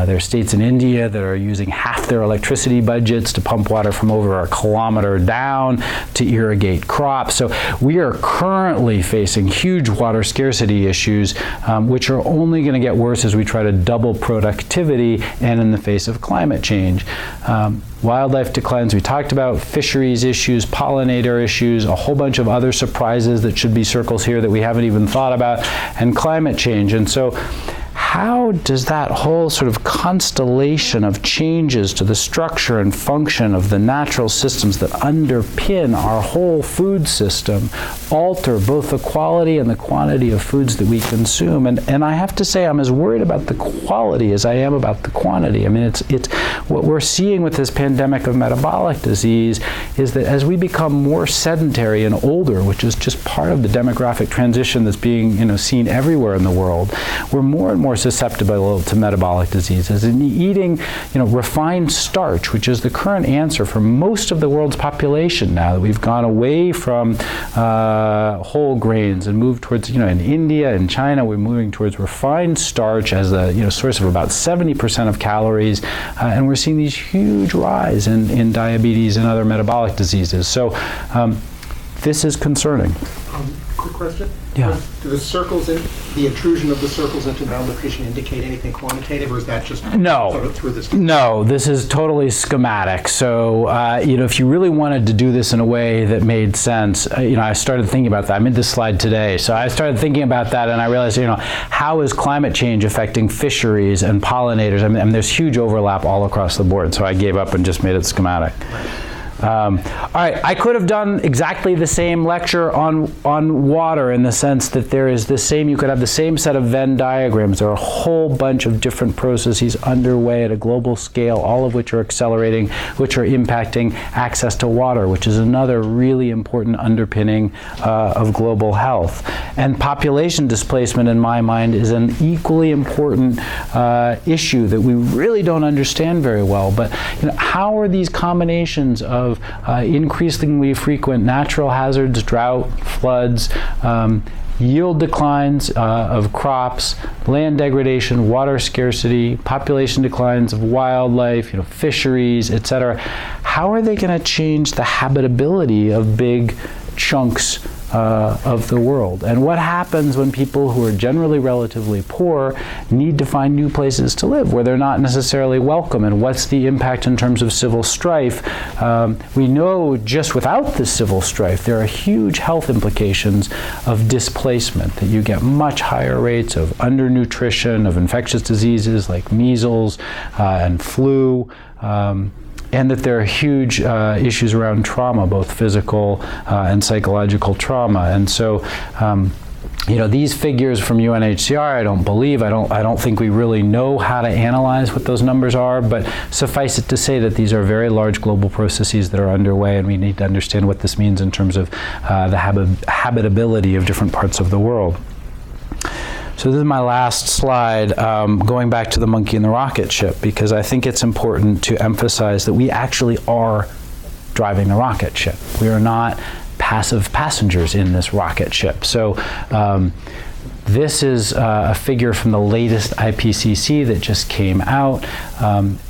There are states in India that are using half their electricity budgets to pump water from over a kilometer down to irrigate crops. So we are currently facing huge water scarcity issues, which are only going to get worse as we try to double productivity and in the face of climate change. Wildlife declines, we talked about, fisheries issues, pollinator issues, a whole bunch of other surprises that should be circles here that we haven't even thought about, and climate change. And so how does that whole sort of constellation of changes to the structure and function of the natural systems that underpin our whole food system alter both the quality and the quantity of foods that we consume? And I have to say, I'm as worried about the quality as I am about the quantity. I mean, it's what we're seeing with this pandemic of metabolic disease is that as we become more sedentary and older, which is just part of the demographic transition that's being seen everywhere in the world, we're more and more susceptible to metabolic diseases. And eating refined starch, which is the current answer for most of the world's population now that we've gone away from whole grains and moved towards, in India and China, we're moving towards refined starch as a source of about 70% of calories, and we're seeing these huge rise in diabetes and other metabolic diseases. So this is concerning. Quick question. Yeah. Do the intrusion of the circles into malnutrition indicate anything quantitative, or is that just no? Sort of through this? No, this is totally schematic. So if you really wanted to do this in a way that made sense, I started thinking about that. I made this slide today, so I started thinking about that, and I realized, how is climate change affecting fisheries and pollinators? I mean, there's huge overlap all across the board. So I gave up and just made it schematic. Right. All right, I could have done exactly the same lecture on water in the sense that there is the same, you could have the same set of Venn diagrams. There are a whole bunch of different processes underway at a global scale, all of which are accelerating, which are impacting access to water, which is another really important underpinning of global health. And population displacement, in my mind, is an equally important issue that we really don't understand very well. But how are these combinations of increasingly frequent natural hazards, drought, floods, yield declines of crops, land degradation, water scarcity, population declines of wildlife, fisheries, etc. How are they going to change the habitability of big chunks of the world? And what happens when people who are generally relatively poor need to find new places to live where they're not necessarily welcome? And what's the impact in terms of civil strife? We know just without the civil strife, there are huge health implications of displacement, that you get much higher rates of undernutrition, of infectious diseases like measles and flu, and that there are huge issues around trauma, both physical and psychological trauma. And so, these figures from UNHCR, I don't think we really know how to analyze what those numbers are, but suffice it to say that these are very large global processes that are underway, and we need to understand what this means in terms of the habitability of different parts of the world. So this is my last slide, going back to the monkey and the rocket ship, because I think it's important to emphasize that we actually are driving the rocket ship. We are not passive passengers in this rocket ship. So this is a figure from the latest IPCC that just came out,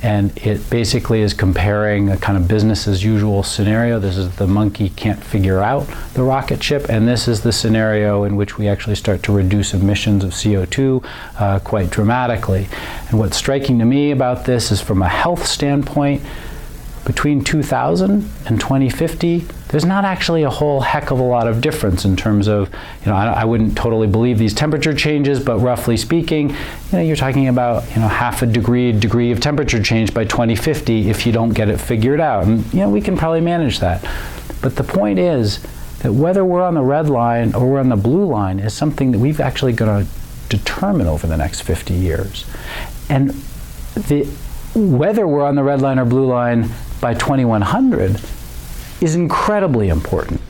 and it basically is comparing a kind of business as usual scenario. This is the monkey can't figure out the rocket ship, and this is the scenario in which we actually start to reduce emissions of CO2 quite dramatically. And what's striking to me about this is, from a health standpoint, between 2000 and 2050, there's not actually a whole heck of a lot of difference in terms of, I wouldn't totally believe these temperature changes, but roughly speaking, you're talking about, half a degree of temperature change by 2050 if you don't get it figured out. And, we can probably manage that. But the point is that whether we're on the red line or we're on the blue line is something that we've actually going to determine over the next 50 years. And whether we're on the red line or blue line by 2100 is incredibly important.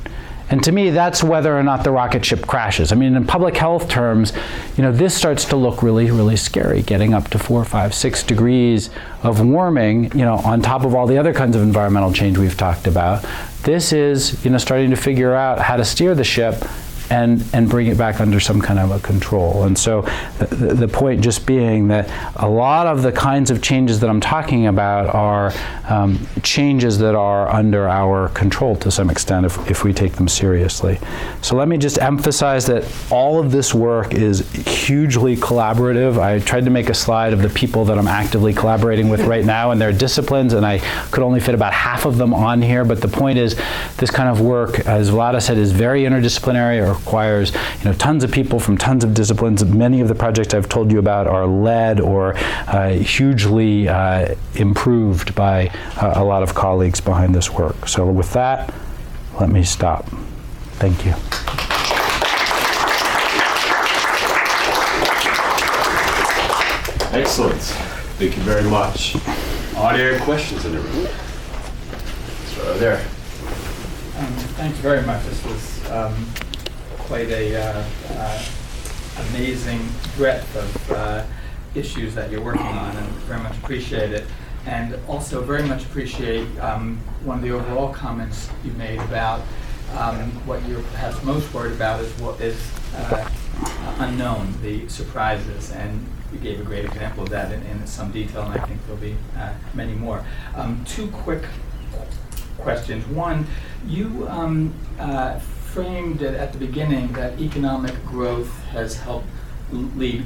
And to me, that's whether or not the rocket ship crashes. I mean, in public health terms, this starts to look really, really scary, getting up to 4, 5, 6 degrees of warming, on top of all the other kinds of environmental change we've talked about. This is, starting to figure out how to steer the ship and bring it back under some kind of a control. And so the point just being that a lot of the kinds of changes that I'm talking about are changes that are under our control to some extent if we take them seriously. So let me just emphasize that all of this work is hugely collaborative. I tried to make a slide of the people that I'm actively collaborating with right now and their disciplines, and I could only fit about half of them on here, but the point is this kind of work, as Vlada said, is very interdisciplinary. It requires tons of people from tons of disciplines. Many of the projects I've told you about are led or hugely improved by a lot of colleagues behind this work. So with that, let me stop. Thank you. Excellent. Thank you very much. Are there questions in the room? So there. Thanks very much. This was quite a amazing breadth of issues that you're working on, and very much appreciate it. And also very much appreciate one of the overall comments you made about what you're perhaps most worried about is what is unknown, the surprises. And you gave a great example of that in some detail, and I think there'll be many more. Two quick questions. One, you framed it at the beginning that economic growth has helped lead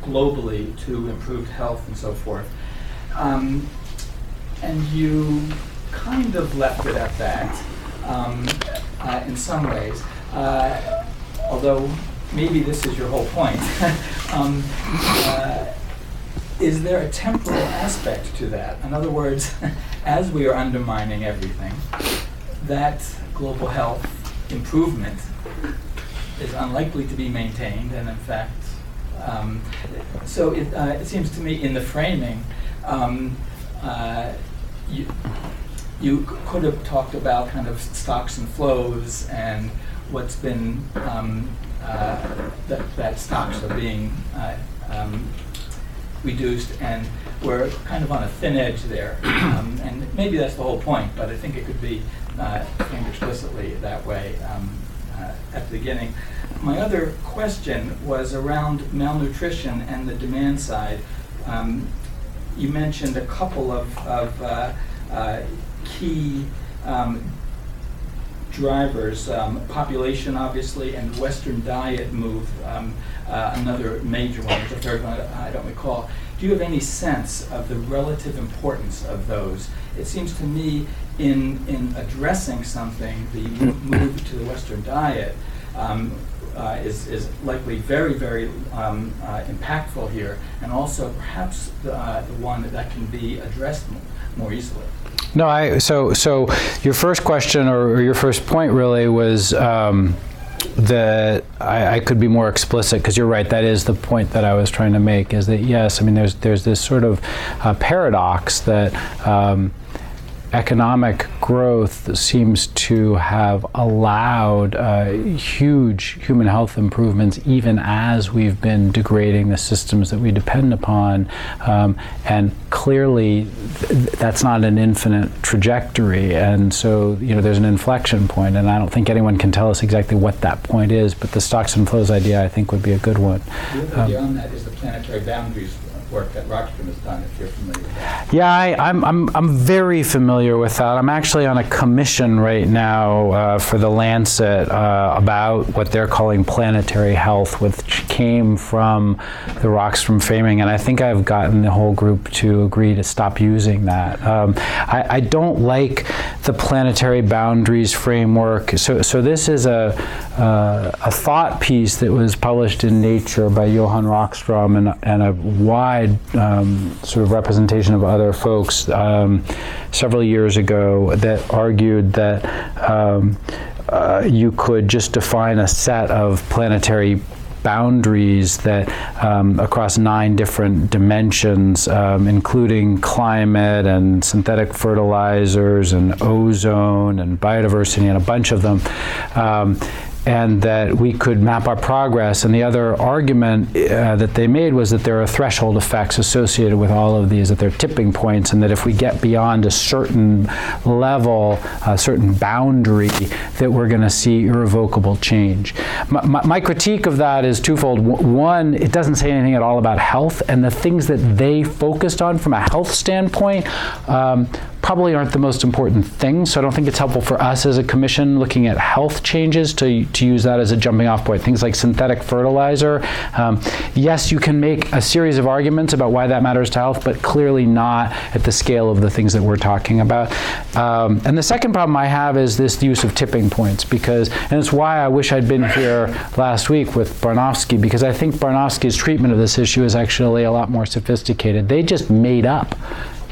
globally to improved health and so forth. And you kind of left it at that in some ways, although maybe this is your whole point. Is there a temporal aspect to that? In other words, as we are undermining everything, that global health improvement is unlikely to be maintained, and in fact, so it seems to me in the framing, you could have talked about kind of stocks and flows and what's been, that stocks are being reduced, and we're kind of on a thin edge there. And maybe that's the whole point, but I think it could be framed explicitly that way at the beginning. My other question was around malnutrition and the demand side. You mentioned a couple of key drivers, population obviously, and Western diet move, another major one, the third one I don't recall. Do you have any sense of the relative importance of those? It seems to me in addressing something, the move to the Western diet is likely very, very impactful here, and also perhaps the one that can be addressed more easily. No, so your first question or your first point really was that I could be more explicit, because you're right, that is the point that I was trying to make, is that yes, I mean there's this sort of paradox that economic growth seems to have allowed huge human health improvements even as we've been degrading the systems that we depend upon, and clearly that's not an infinite trajectory, and so there's an inflection point, and I don't think anyone can tell us exactly what that point is, but the stocks and flows idea I think would be a good one. The other idea on that is the planetary boundaries work that Rockstrom has done, if you're familiar with that. Yeah, I'm very familiar with that. I'm actually on a commission right now for the Lancet about what they're calling planetary health, which came from the Rockstrom framing, and I think I've gotten the whole group to agree to stop using that. I don't like the planetary boundaries framework. So this is a thought piece that was published in Nature by Johan Rockstrom and a wide sort of representation of other folks several years ago that argued that you could just define a set of planetary boundaries that across 9 different dimensions, including climate and synthetic fertilizers and ozone and biodiversity and a bunch of them. And that we could map our progress. And the other argument that they made was that there are threshold effects associated with all of these, that they're tipping points, and that if we get beyond a certain level, a certain boundary, that we're going to see irrevocable change. My critique of that is twofold. One, it doesn't say anything at all about health, and the things that they focused on from a health standpoint probably aren't the most important things. So I don't think it's helpful for us as a commission looking at health changes to use that as a jumping off point. Things like synthetic fertilizer. Yes, you can make a series of arguments about why that matters to health, but clearly not at the scale of the things that we're talking about. And the second problem I have is this use of tipping points, and it's why I wish I'd been here last week with Barnofsky, because I think Barnofsky's treatment of this issue is actually a lot more sophisticated. They just made up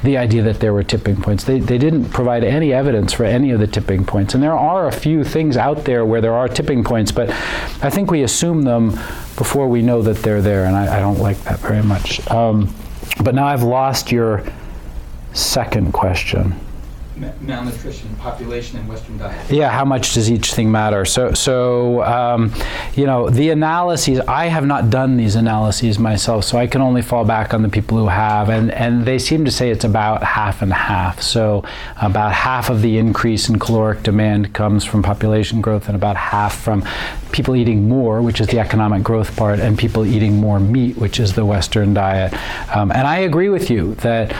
the idea that there were tipping points. They didn't provide any evidence for any of the tipping points. And there are a few things out there where there are tipping points, but I think we assume them before we know that they're there, and I don't like that very much. But now I've lost your second question. Malnutrition, population, and Western diet. Yeah, how much does each thing matter? The analyses, I have not done these analyses myself, so I can only fall back on the people who have, and they seem to say it's about half and half. So about half of the increase in caloric demand comes from population growth, and about half from people eating more, which is the economic growth part, and people eating more meat, which is the Western diet. And I agree with you that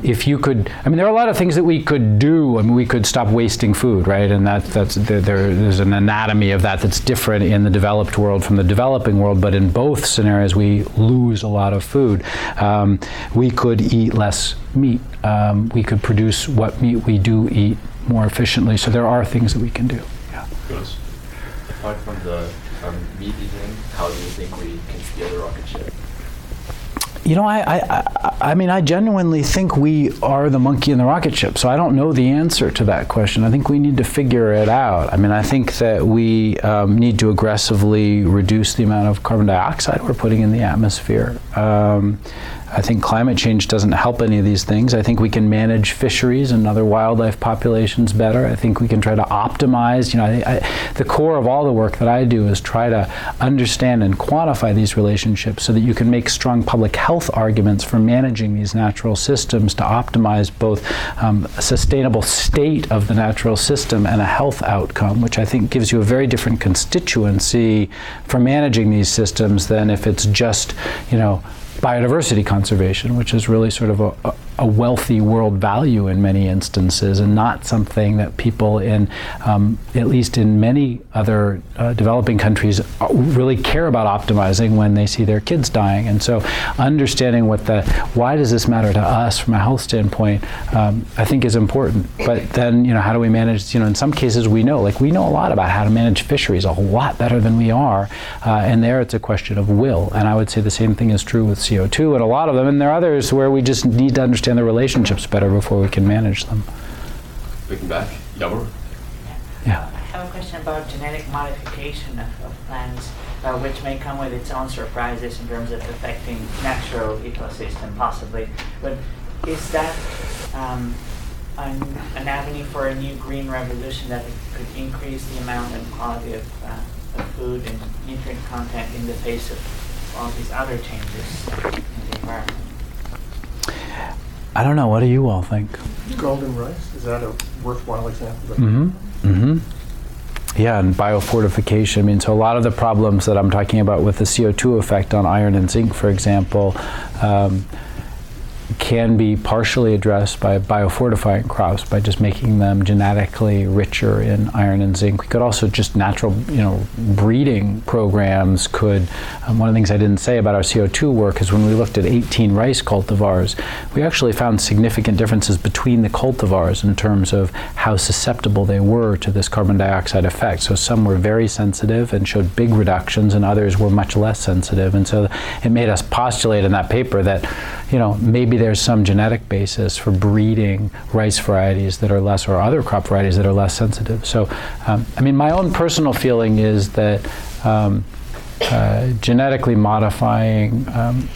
if you could, there are a lot of things that we could do. We could stop wasting food, right? And there's an anatomy of that that's different in the developed world from the developing world, but in both scenarios, we lose a lot of food. We could eat less meat. We could produce what meat we do eat more efficiently. So there are things that we can do. Yeah. Yes. Apart from the meat eating, how do you think we can steal the rocket ship? I genuinely think we are the monkey in the rocket ship, so I don't know the answer to that question. I think we need to figure it out. I think that we need to aggressively reduce the amount of carbon dioxide we're putting in the atmosphere. I think climate change doesn't help any of these things. I think we can manage fisheries and other wildlife populations better. I think we can try to optimize. The core of all the work that I do is try to understand and quantify these relationships so that you can make strong public health arguments for managing these natural systems to optimize both a sustainable state of the natural system and a health outcome, which I think gives you a very different constituency for managing these systems than if it's just, biodiversity conservation, which is really sort of a wealthy world value in many instances, and not something that people in, at least in many other developing countries, really care about optimizing when they see their kids dying. And so understanding why does this matter to us from a health standpoint, I think is important. But then, how do we manage, in some cases we know a lot about how to manage fisheries a lot better than we are. And there it's a question of will. And I would say the same thing is true with CO2 and a lot of them. And there are others where we just need to understand the relationships better before we can manage them. Looking back, Yabor? Yeah. I have a question about genetic modification of plants, which may come with its own surprises in terms of affecting natural ecosystem, possibly. But is that an avenue for a new green revolution that could increase the amount and quality of food and nutrient content in the face of all these other changes in the environment? I don't know. What do you all think? Golden rice, is that a worthwhile example? Yeah, and biofortification. So a lot of the problems that I'm talking about with the CO2 effect on iron and zinc, for example, can be partially addressed by biofortifying crops, by just making them genetically richer in iron and zinc. We could also just natural, breeding programs could. One of the things I didn't say about our CO2 work is when we looked at 18 rice cultivars, we actually found significant differences between the cultivars in terms of how susceptible they were to this carbon dioxide effect. So some were very sensitive and showed big reductions, and others were much less sensitive. And so it made us postulate in that paper that, maybe there's some genetic basis for breeding rice varieties that are less, or other crop varieties that are less sensitive. So, my own personal feeling is that genetically modifying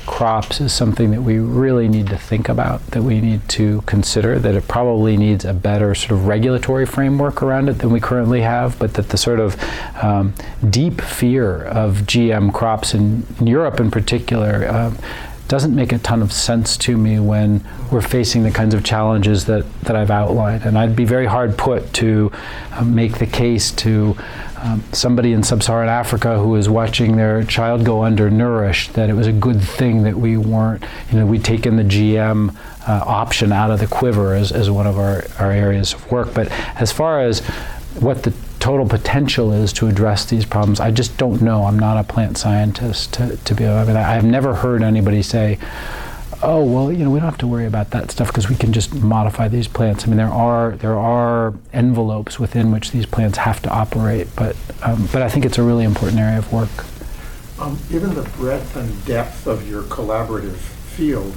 crops is something that we really need to think about, that we need to consider, that it probably needs a better sort of regulatory framework around it than we currently have, but that the sort of deep fear of GM crops in Europe in particular doesn't make a ton of sense to me when we're facing the kinds of challenges that I've outlined. And I'd be very hard put to make the case to somebody in sub-Saharan Africa who is watching their child go undernourished that it was a good thing that we weren't, we'd taken the GM option out of the quiver as one of our areas of work. But as far as what the total potential is to address these problems, I just don't know. I'm not a plant scientist to be able, I've never heard anybody say, oh, well, we don't have to worry about that stuff because we can just modify these plants. There are envelopes within which these plants have to operate, but I think it's a really important area of work. Given the breadth and depth of your collaborative field,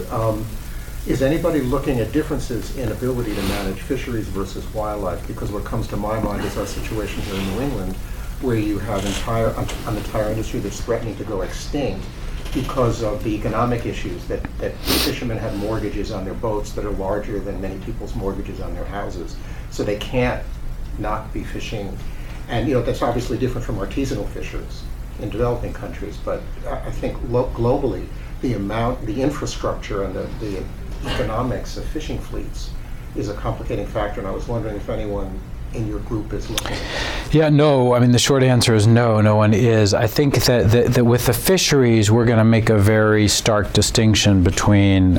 is anybody looking at differences in ability to manage fisheries versus wildlife? Because what comes to my mind is our situation here in New England, where you have an entire industry that's threatening to go extinct because of the economic issues that fishermen have mortgages on their boats that are larger than many people's mortgages on their houses. So they can't not be fishing. And that's obviously different from artisanal fishers in developing countries. But I think globally, the infrastructure and the economics of fishing fleets is a complicating factor, and I was wondering if anyone in your group is looking at that. Yeah, no, the short answer is no, no one is. I think that with the fisheries, we're going to make a very stark distinction between,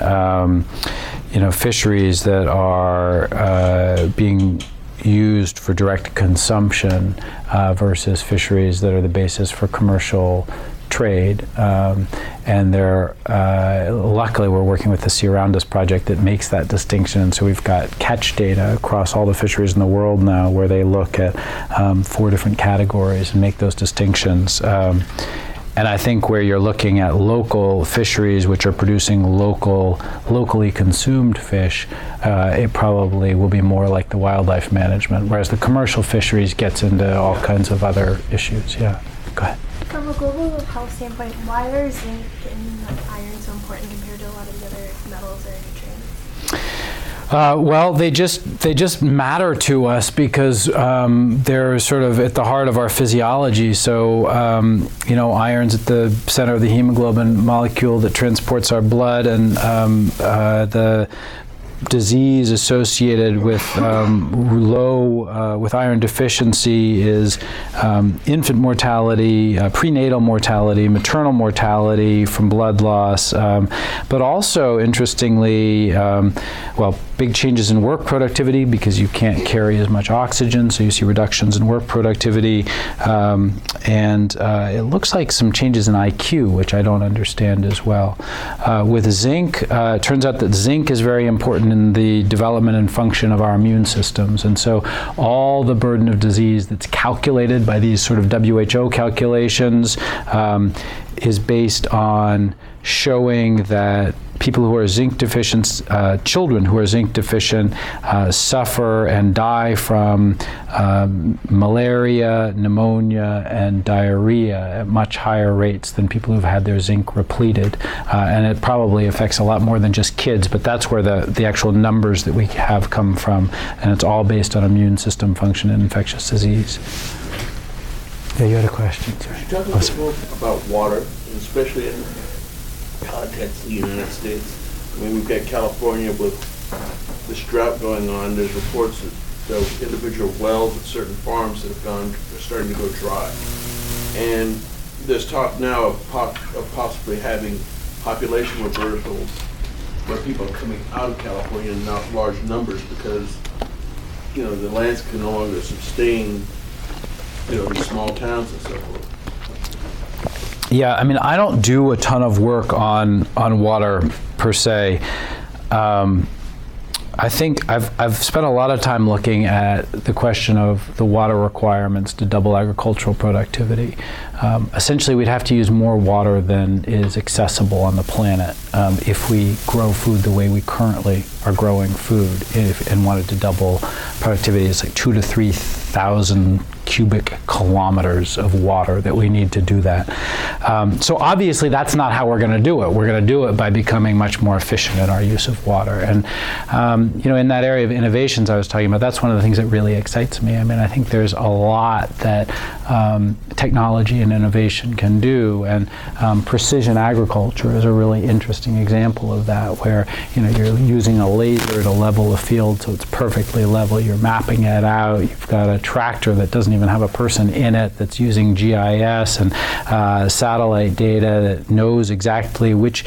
fisheries that are being used for direct consumption versus fisheries that are the basis for commercial trade, and luckily we're working with the Sea Around Us project that makes that distinction. And so we've got catch data across all the fisheries in the world now where they look at 4 different categories and make those distinctions. And I think where you're looking at local fisheries which are producing locally consumed fish, it probably will be more like the wildlife management, whereas the commercial fisheries gets into all kinds of other issues. Yeah, go ahead. From a global health standpoint, why are zinc and iron so important compared to a lot of the other metals or nutrients? Well, they just matter to us because they're sort of at the heart of our physiology. So, iron's at the center of the hemoglobin molecule that transports our blood, and the disease associated with with iron deficiency is infant mortality, prenatal mortality, maternal mortality from blood loss, but also interestingly, big changes in work productivity because you can't carry as much oxygen, so you see reductions in work productivity, and it looks like some changes in IQ, which I don't understand as well. With zinc, it turns out that zinc is very important in the development and function of our immune systems, and so all the burden of disease that's calculated by these sort of WHO calculations is based on showing that people who are zinc deficient, children who are zinc deficient, suffer and die from malaria, pneumonia, and diarrhea at much higher rates than people who've had their zinc repleted. And it probably affects a lot more than just kids, but that's where the actual numbers that we have come from. And it's all based on immune system function and infectious disease. Yeah, you had a question. Sorry. Talk a little bit about water, especially in context of the United States. We've got California with this drought going on. There's reports that individual wells at certain farms that are starting to go dry. And there's talk now of possibly having population reversals where people are coming out of California in not large numbers because, the lands can no longer sustain, these small towns and so forth. Yeah, I don't do a ton of work on water per se. I think I've spent a lot of time looking at the question of the water requirements to double agricultural productivity. Essentially, we'd have to use more water than is accessible on the planet if we grow food the way we currently are growing food and wanted to double productivity. It's like 2,000 to 3,000 cubic kilometers of water that we need to do that. So obviously that's not how we're going to do it. We're going to do it by becoming much more efficient in our use of water. And in that area of innovations I was talking about, that's one of the things that really excites me. I mean, I think there's a lot that technology and innovation can do, and precision agriculture is a really interesting example of that, where you're using a laser to level a field so it's perfectly level. You're mapping it out. You've got a tractor that doesn't even have a person in it that's using GIS and satellite data that knows exactly which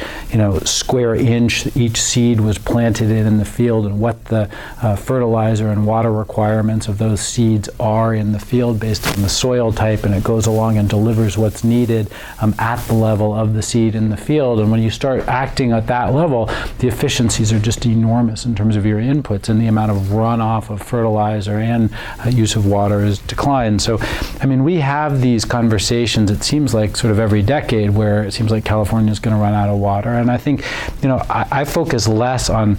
square inch each seed was planted in the field, and what the fertilizer and water requirements of those seeds are in the field based on the soil type, and it goes along and delivers what's needed at the level of the seed in the field. And when you start acting at that level, the efficiencies are just enormous in terms of your inputs, and the amount of runoff of fertilizer and use of water is declined. So, I mean, we have these conversations, it seems like sort of every decade, where it seems like California is going to run out of water. And I think, I focus less on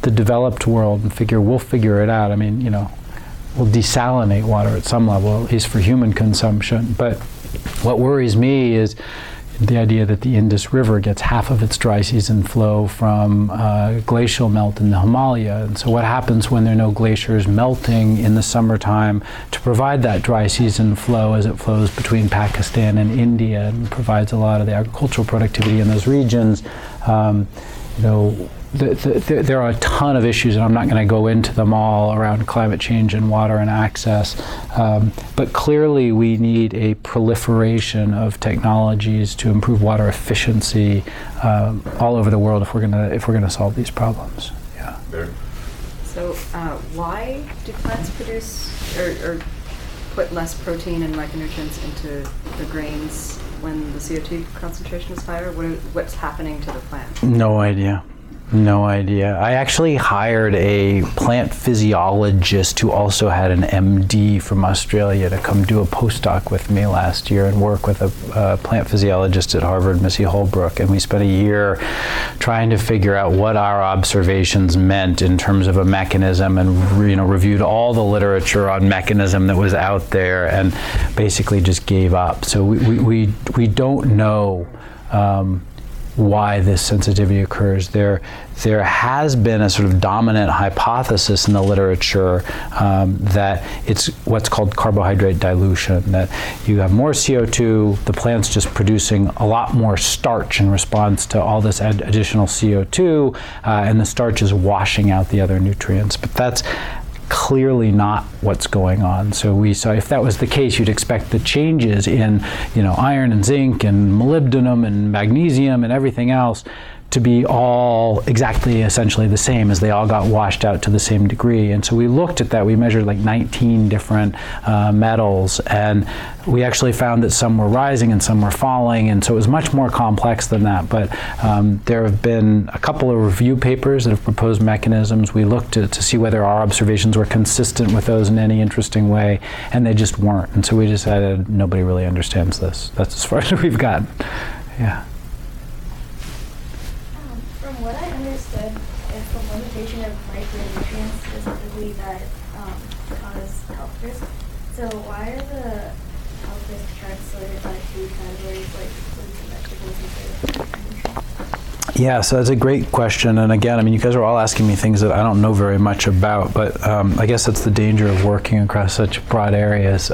the developed world and figure we'll figure it out. I mean, we'll desalinate water at some level, at least for human consumption. But what worries me is the idea that the Indus River gets half of its dry season flow from glacial melt in the Himalaya. And so what happens when there are no glaciers melting in the summertime to provide that dry season flow as it flows between Pakistan and India and provides a lot of the agricultural productivity in those regions? There are a ton of issues, and I'm not going to go into them all, around climate change and water and access. But clearly, we need a proliferation of technologies to improve water efficiency all over the world if we're going to solve these problems. Yeah. So, why do plants produce or put less protein and micronutrients into the grains when the CO2 concentration is higher? What's happening to the plant? No idea. No idea. I actually hired a plant physiologist who also had an MD from Australia to come do a postdoc with me last year and work with a plant physiologist at Harvard, Missy Holbrook, and we spent a year trying to figure out what our observations meant in terms of a mechanism, and reviewed all the literature on mechanism that was out there, and basically just gave up. So we don't know why this sensitivity occurs. There has been a sort of dominant hypothesis in the literature that it's what's called carbohydrate dilution, that you have more CO2, the plant's just producing a lot more starch in response to all this additional CO2, and the starch is washing out the other nutrients. But that's clearly not what's going on. So we saw, if that was the case, you'd expect the changes in, iron and zinc and molybdenum and magnesium and everything else to be all exactly essentially the same, as they all got washed out to the same degree. And so we looked at that. We measured like 19 different metals, and we actually found that some were rising and some were falling, and so it was much more complex than that. But there have been a couple of review papers that have proposed mechanisms. We looked to see whether our observations were consistent with those in any interesting way, and they just weren't. And so we decided nobody really understands this. That's as far as we've gotten. Yeah. What I understood is the limitation of micronutrients specifically that cause health risks. So why are the health risk charts sorted by food categories like fruits and vegetables instead of micronutrients? Yeah, so that's a great question. And again, you guys are all asking me things that I don't know very much about, but I guess that's the danger of working across such broad areas.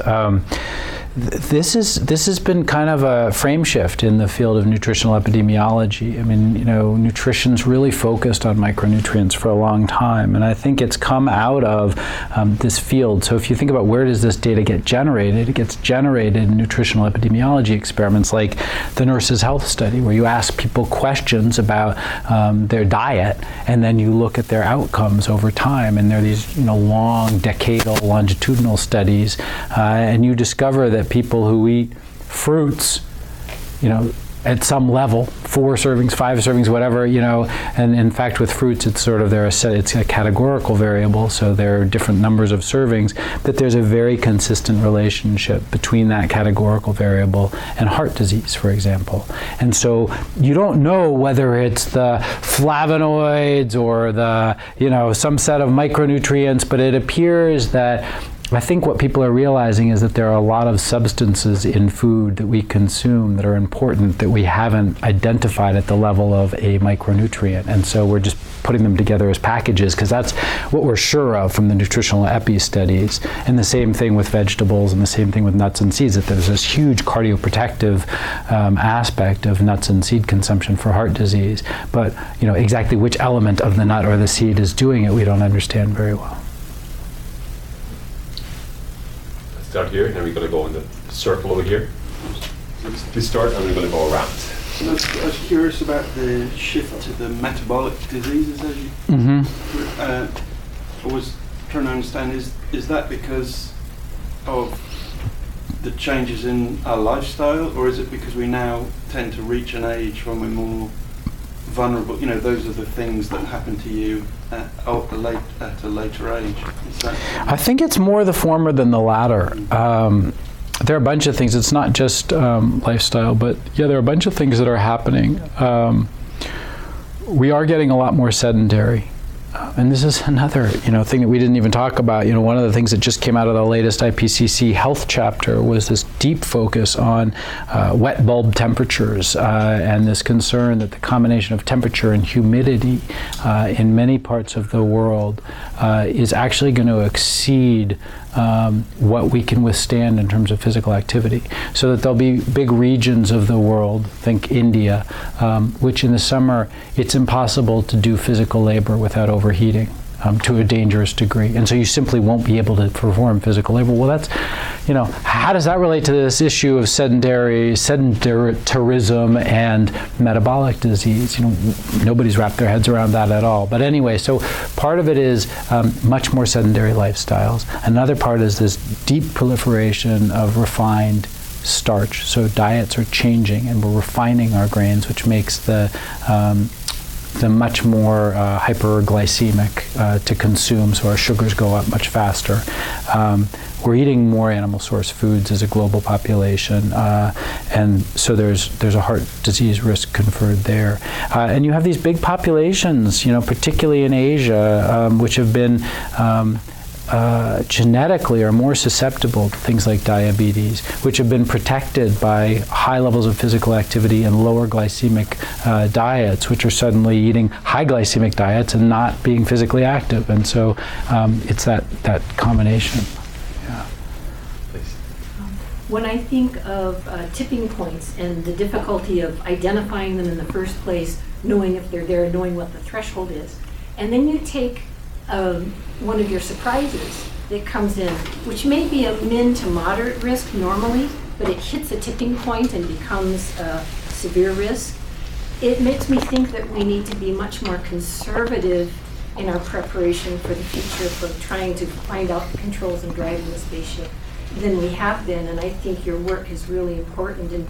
This has been kind of a frame shift in the field of nutritional epidemiology. Nutrition's really focused on micronutrients for a long time, and I think it's come out of this field. So if you think about where does this data get generated, it gets generated in nutritional epidemiology experiments like the Nurses' Health Study, where you ask people questions about their diet, and then you look at their outcomes over time, and there are these long decadal longitudinal studies, and you discover that people who eat fruits, at some level, 4 servings, 5 servings, whatever, and in fact with fruits it's sort of it's a categorical variable, so there are different numbers of servings, that there's a very consistent relationship between that categorical variable and heart disease, for example. And so you don't know whether it's the flavonoids or the, some set of micronutrients, but it appears that I think what people are realizing is that there are a lot of substances in food that we consume that are important that we haven't identified at the level of a micronutrient. And so we're just putting them together as packages because that's what we're sure of from the nutritional epi studies. And the same thing with vegetables and the same thing with nuts and seeds, that there's this huge cardioprotective aspect of nuts and seed consumption for heart disease. But exactly which element of the nut or the seed is doing it, we don't understand very well. Start here, and then we're going to go in the circle over here. We start, and we're going to go around. I was curious about the shift to the metabolic diseases. As you, I was trying to understand, is that because of the changes in our lifestyle, or is it because we now tend to reach an age when we're more vulnerable? Those are the things that happen to you at a later age. I think it's more the former than the latter. There are a bunch of things. It's not just lifestyle, but there are a bunch of things that are happening. We are getting a lot more sedentary. And this is another, thing that we didn't even talk about. One of the things that just came out of the latest IPCC health chapter was this deep focus on wet bulb temperatures and this concern that the combination of temperature and humidity in many parts of the world is actually going to exceed what we can withstand in terms of physical activity. So that there'll be big regions of the world, think India, which in the summer it's impossible to do physical labor without overheating to a dangerous degree. And so you simply won't be able to perform physical labor. Well, that's, how does that relate to this issue of sedentarism and metabolic disease? Nobody's wrapped their heads around that at all. But anyway, so part of it is much more sedentary lifestyles. Another part is this deep proliferation of refined starch. So diets are changing and we're refining our grains, which makes the much more hyperglycemic to consume, so our sugars go up much faster. We're eating more animal source foods as a global population, and so there's a heart disease risk conferred there. And you have these big populations, particularly in Asia, which have been genetically are more susceptible to things like diabetes, which have been protected by high levels of physical activity and lower glycemic diets, which are suddenly eating high glycemic diets and not being physically active. And so it's that combination. Yeah. Please. When I think of tipping points and the difficulty of identifying them in the first place, knowing if they're there, knowing what the threshold is, and then you take one of your surprises that comes in, which may be a min to moderate risk normally, but it hits a tipping point and becomes a severe risk, it makes me think that we need to be much more conservative in our preparation for the future, for trying to find out the controls and driving the spaceship than we have been. And I think your work is really important in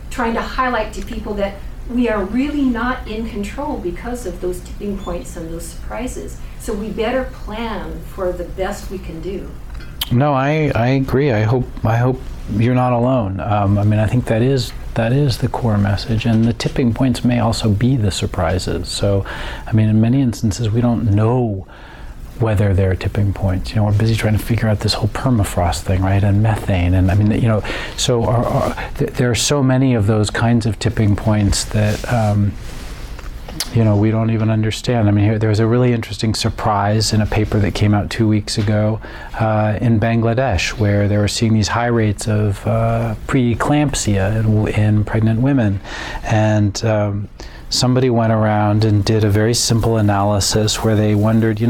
trying to highlight to people that we are really not in control because of those tipping points and those surprises. So we better plan for the best we can do. No, I agree. I hope you're not alone. I think that is the core message, and the tipping points may also be the surprises. So, in many instances, we don't know whether there are tipping points. We're busy trying to figure out this whole permafrost thing, right? And methane, and so there are so many of those kinds of tipping points that we don't even understand. There was a really interesting surprise in a paper that came out 2 weeks ago in Bangladesh, where they were seeing these high rates of preeclampsia in pregnant women, and somebody went around and did a very simple analysis where they wondered,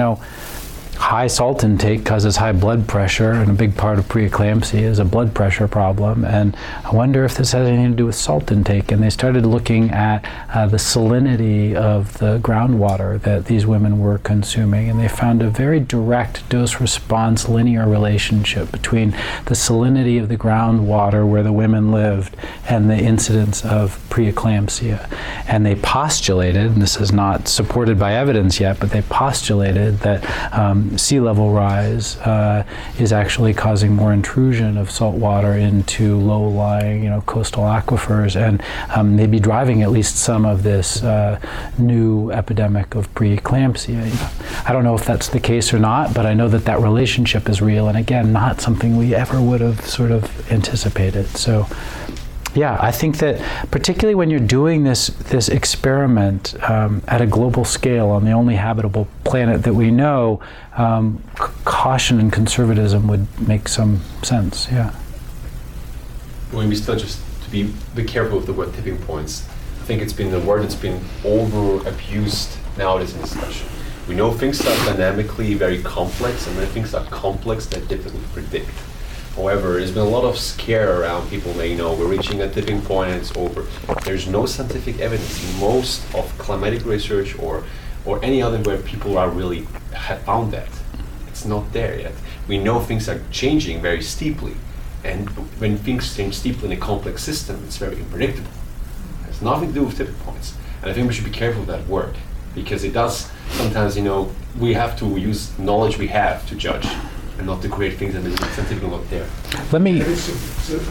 high salt intake causes high blood pressure, and a big part of preeclampsia is a blood pressure problem. And I wonder if this has anything to do with salt intake. And they started looking at the salinity of the groundwater that these women were consuming, and they found a very direct dose-response linear relationship between the salinity of the groundwater where the women lived and the incidence of preeclampsia. And they postulated, and this is not supported by evidence yet, but they postulated that sea level rise is actually causing more intrusion of salt water into low-lying, coastal aquifers, and maybe driving at least some of this new epidemic of preeclampsia. I don't know if that's the case or not, but I know that that relationship is real, and again, not something we ever would have sort of anticipated. So, yeah, I think that particularly when you're doing this experiment at a global scale on the only habitable planet that we know, caution and conservatism would make some sense. Yeah. When we still just to be careful with the word tipping points. I think it's been a word that's been over-abused nowadays in discussion. We know things are dynamically very complex, and when things are complex, they're difficult to predict. However, there's been a lot of scare around people saying, we're reaching a tipping point and it's over. There's no scientific evidence. Most of climatic research or any other where people are really have found that. It's not there yet. We know things are changing very steeply. And when things change steeply in a complex system, it's very unpredictable. It has nothing to do with tipping points. And I think we should be careful with that word, because it does sometimes, we have to use knowledge we have to judge, and not to create things that are scientifically not there. Let me substitute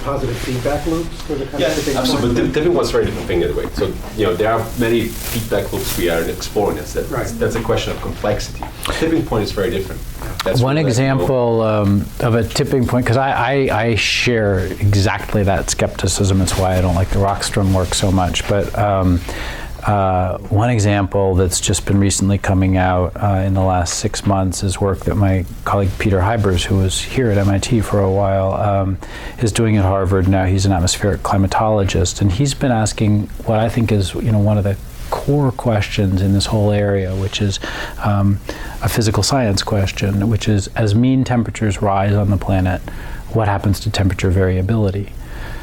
positive feedback loops for the kind of tipping point? Absolutely. But tipping point's a very different thing anyway. So, there are many feedback loops we are exploring. That's a question of complexity. Tipping point is very different. That's one example of a tipping point, because I share exactly that skepticism. It's why I don't like the Rockstrom work so much. But one example that's just been recently coming out in the last 6 months is work that my colleague Peter Hybers, who was here at MIT for a while, is doing at Harvard now. He's an atmospheric climatologist, and he's been asking what I think is one of the core questions in this whole area, which is a physical science question, which is, as mean temperatures rise on the planet, what happens to temperature variability?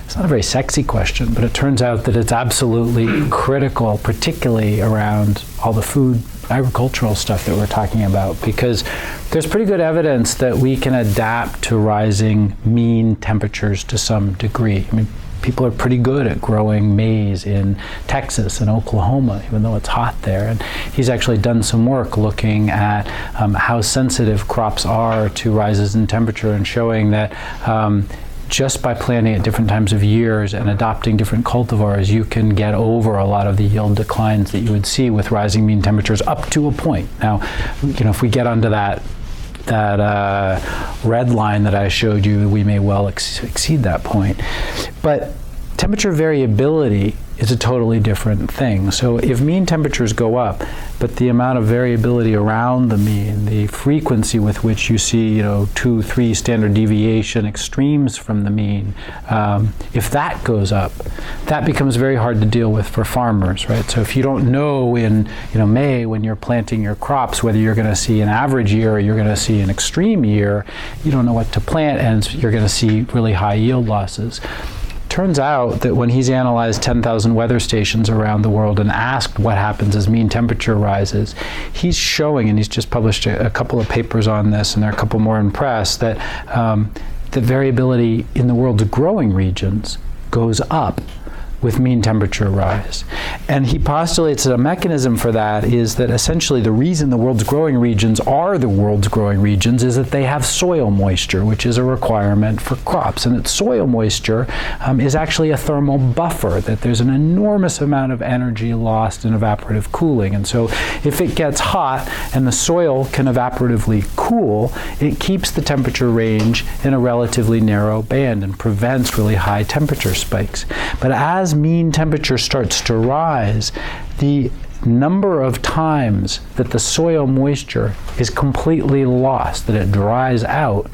It's not a very sexy question, but it turns out that it's absolutely critical, particularly around all the food, agricultural stuff that we're talking about, because there's pretty good evidence that we can adapt to rising mean temperatures to some degree. I mean, people are pretty good at growing maize in Texas and Oklahoma, even though it's hot there. And he's actually done some work looking at how sensitive crops are to rises in temperature, and showing that just by planting at different times of years and adopting different cultivars, you can get over a lot of the yield declines that you would see with rising mean temperatures up to a point. Now, if we get onto that red line that I showed you, we may well exceed that point. But temperature variability is a totally different thing. So if mean temperatures go up, but the amount of variability around the mean, the frequency with which you see 2, 3 standard deviation extremes from the mean, if that goes up, that becomes very hard to deal with for farmers, right? So if you don't know in May when you're planting your crops whether you're going to see an average year or you're going to see an extreme year, you don't know what to plant, and you're going to see really high yield losses. Turns out that when he's analyzed 10,000 weather stations around the world and asked what happens as mean temperature rises, he's showing, and he's just published a couple of papers on this, and there are a couple more in press, that the variability in the world's growing regions goes up with mean temperature rise. And he postulates that a mechanism for that is that essentially the reason the world's growing regions are the world's growing regions is that they have soil moisture, which is a requirement for crops. And that soil moisture is actually a thermal buffer, that there's an enormous amount of energy lost in evaporative cooling. And so if it gets hot and the soil can evaporatively cool, it keeps the temperature range in a relatively narrow band and prevents really high temperature spikes. But as mean temperature starts to rise, the number of times that the soil moisture is completely lost, that it dries out,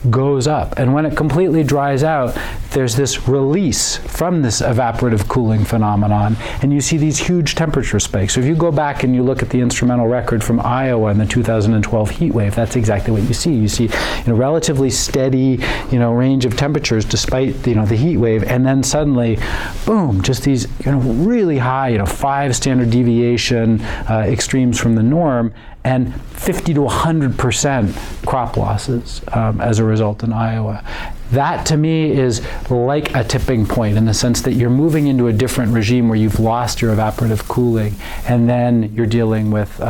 goes up. And when it completely dries out, there's this release from this evaporative cooling phenomenon, and you see these huge temperature spikes. So if you go back and you look at the instrumental record from Iowa in the 2012 heat wave, that's exactly what you see. You see relatively steady range of temperatures despite the heat wave, and then suddenly, boom, just these really high 5 standard deviation extremes from the norm, and 50 to 100% crop losses as a result in Iowa. That to me is like a tipping point, in the sense that you're moving into a different regime where you've lost your evaporative cooling, and then you're dealing with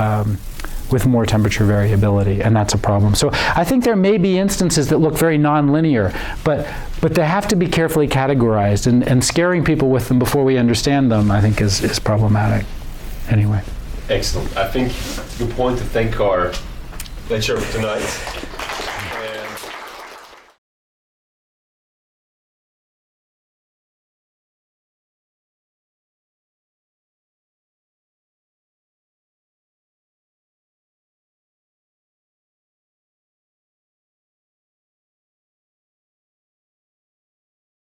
with more temperature variability, and that's a problem. So I think there may be instances that look very nonlinear, but they have to be carefully categorized, and scaring people with them before we understand them, I think, is problematic. Anyway. Excellent. I think it's a good point to thank our lecturer for tonight.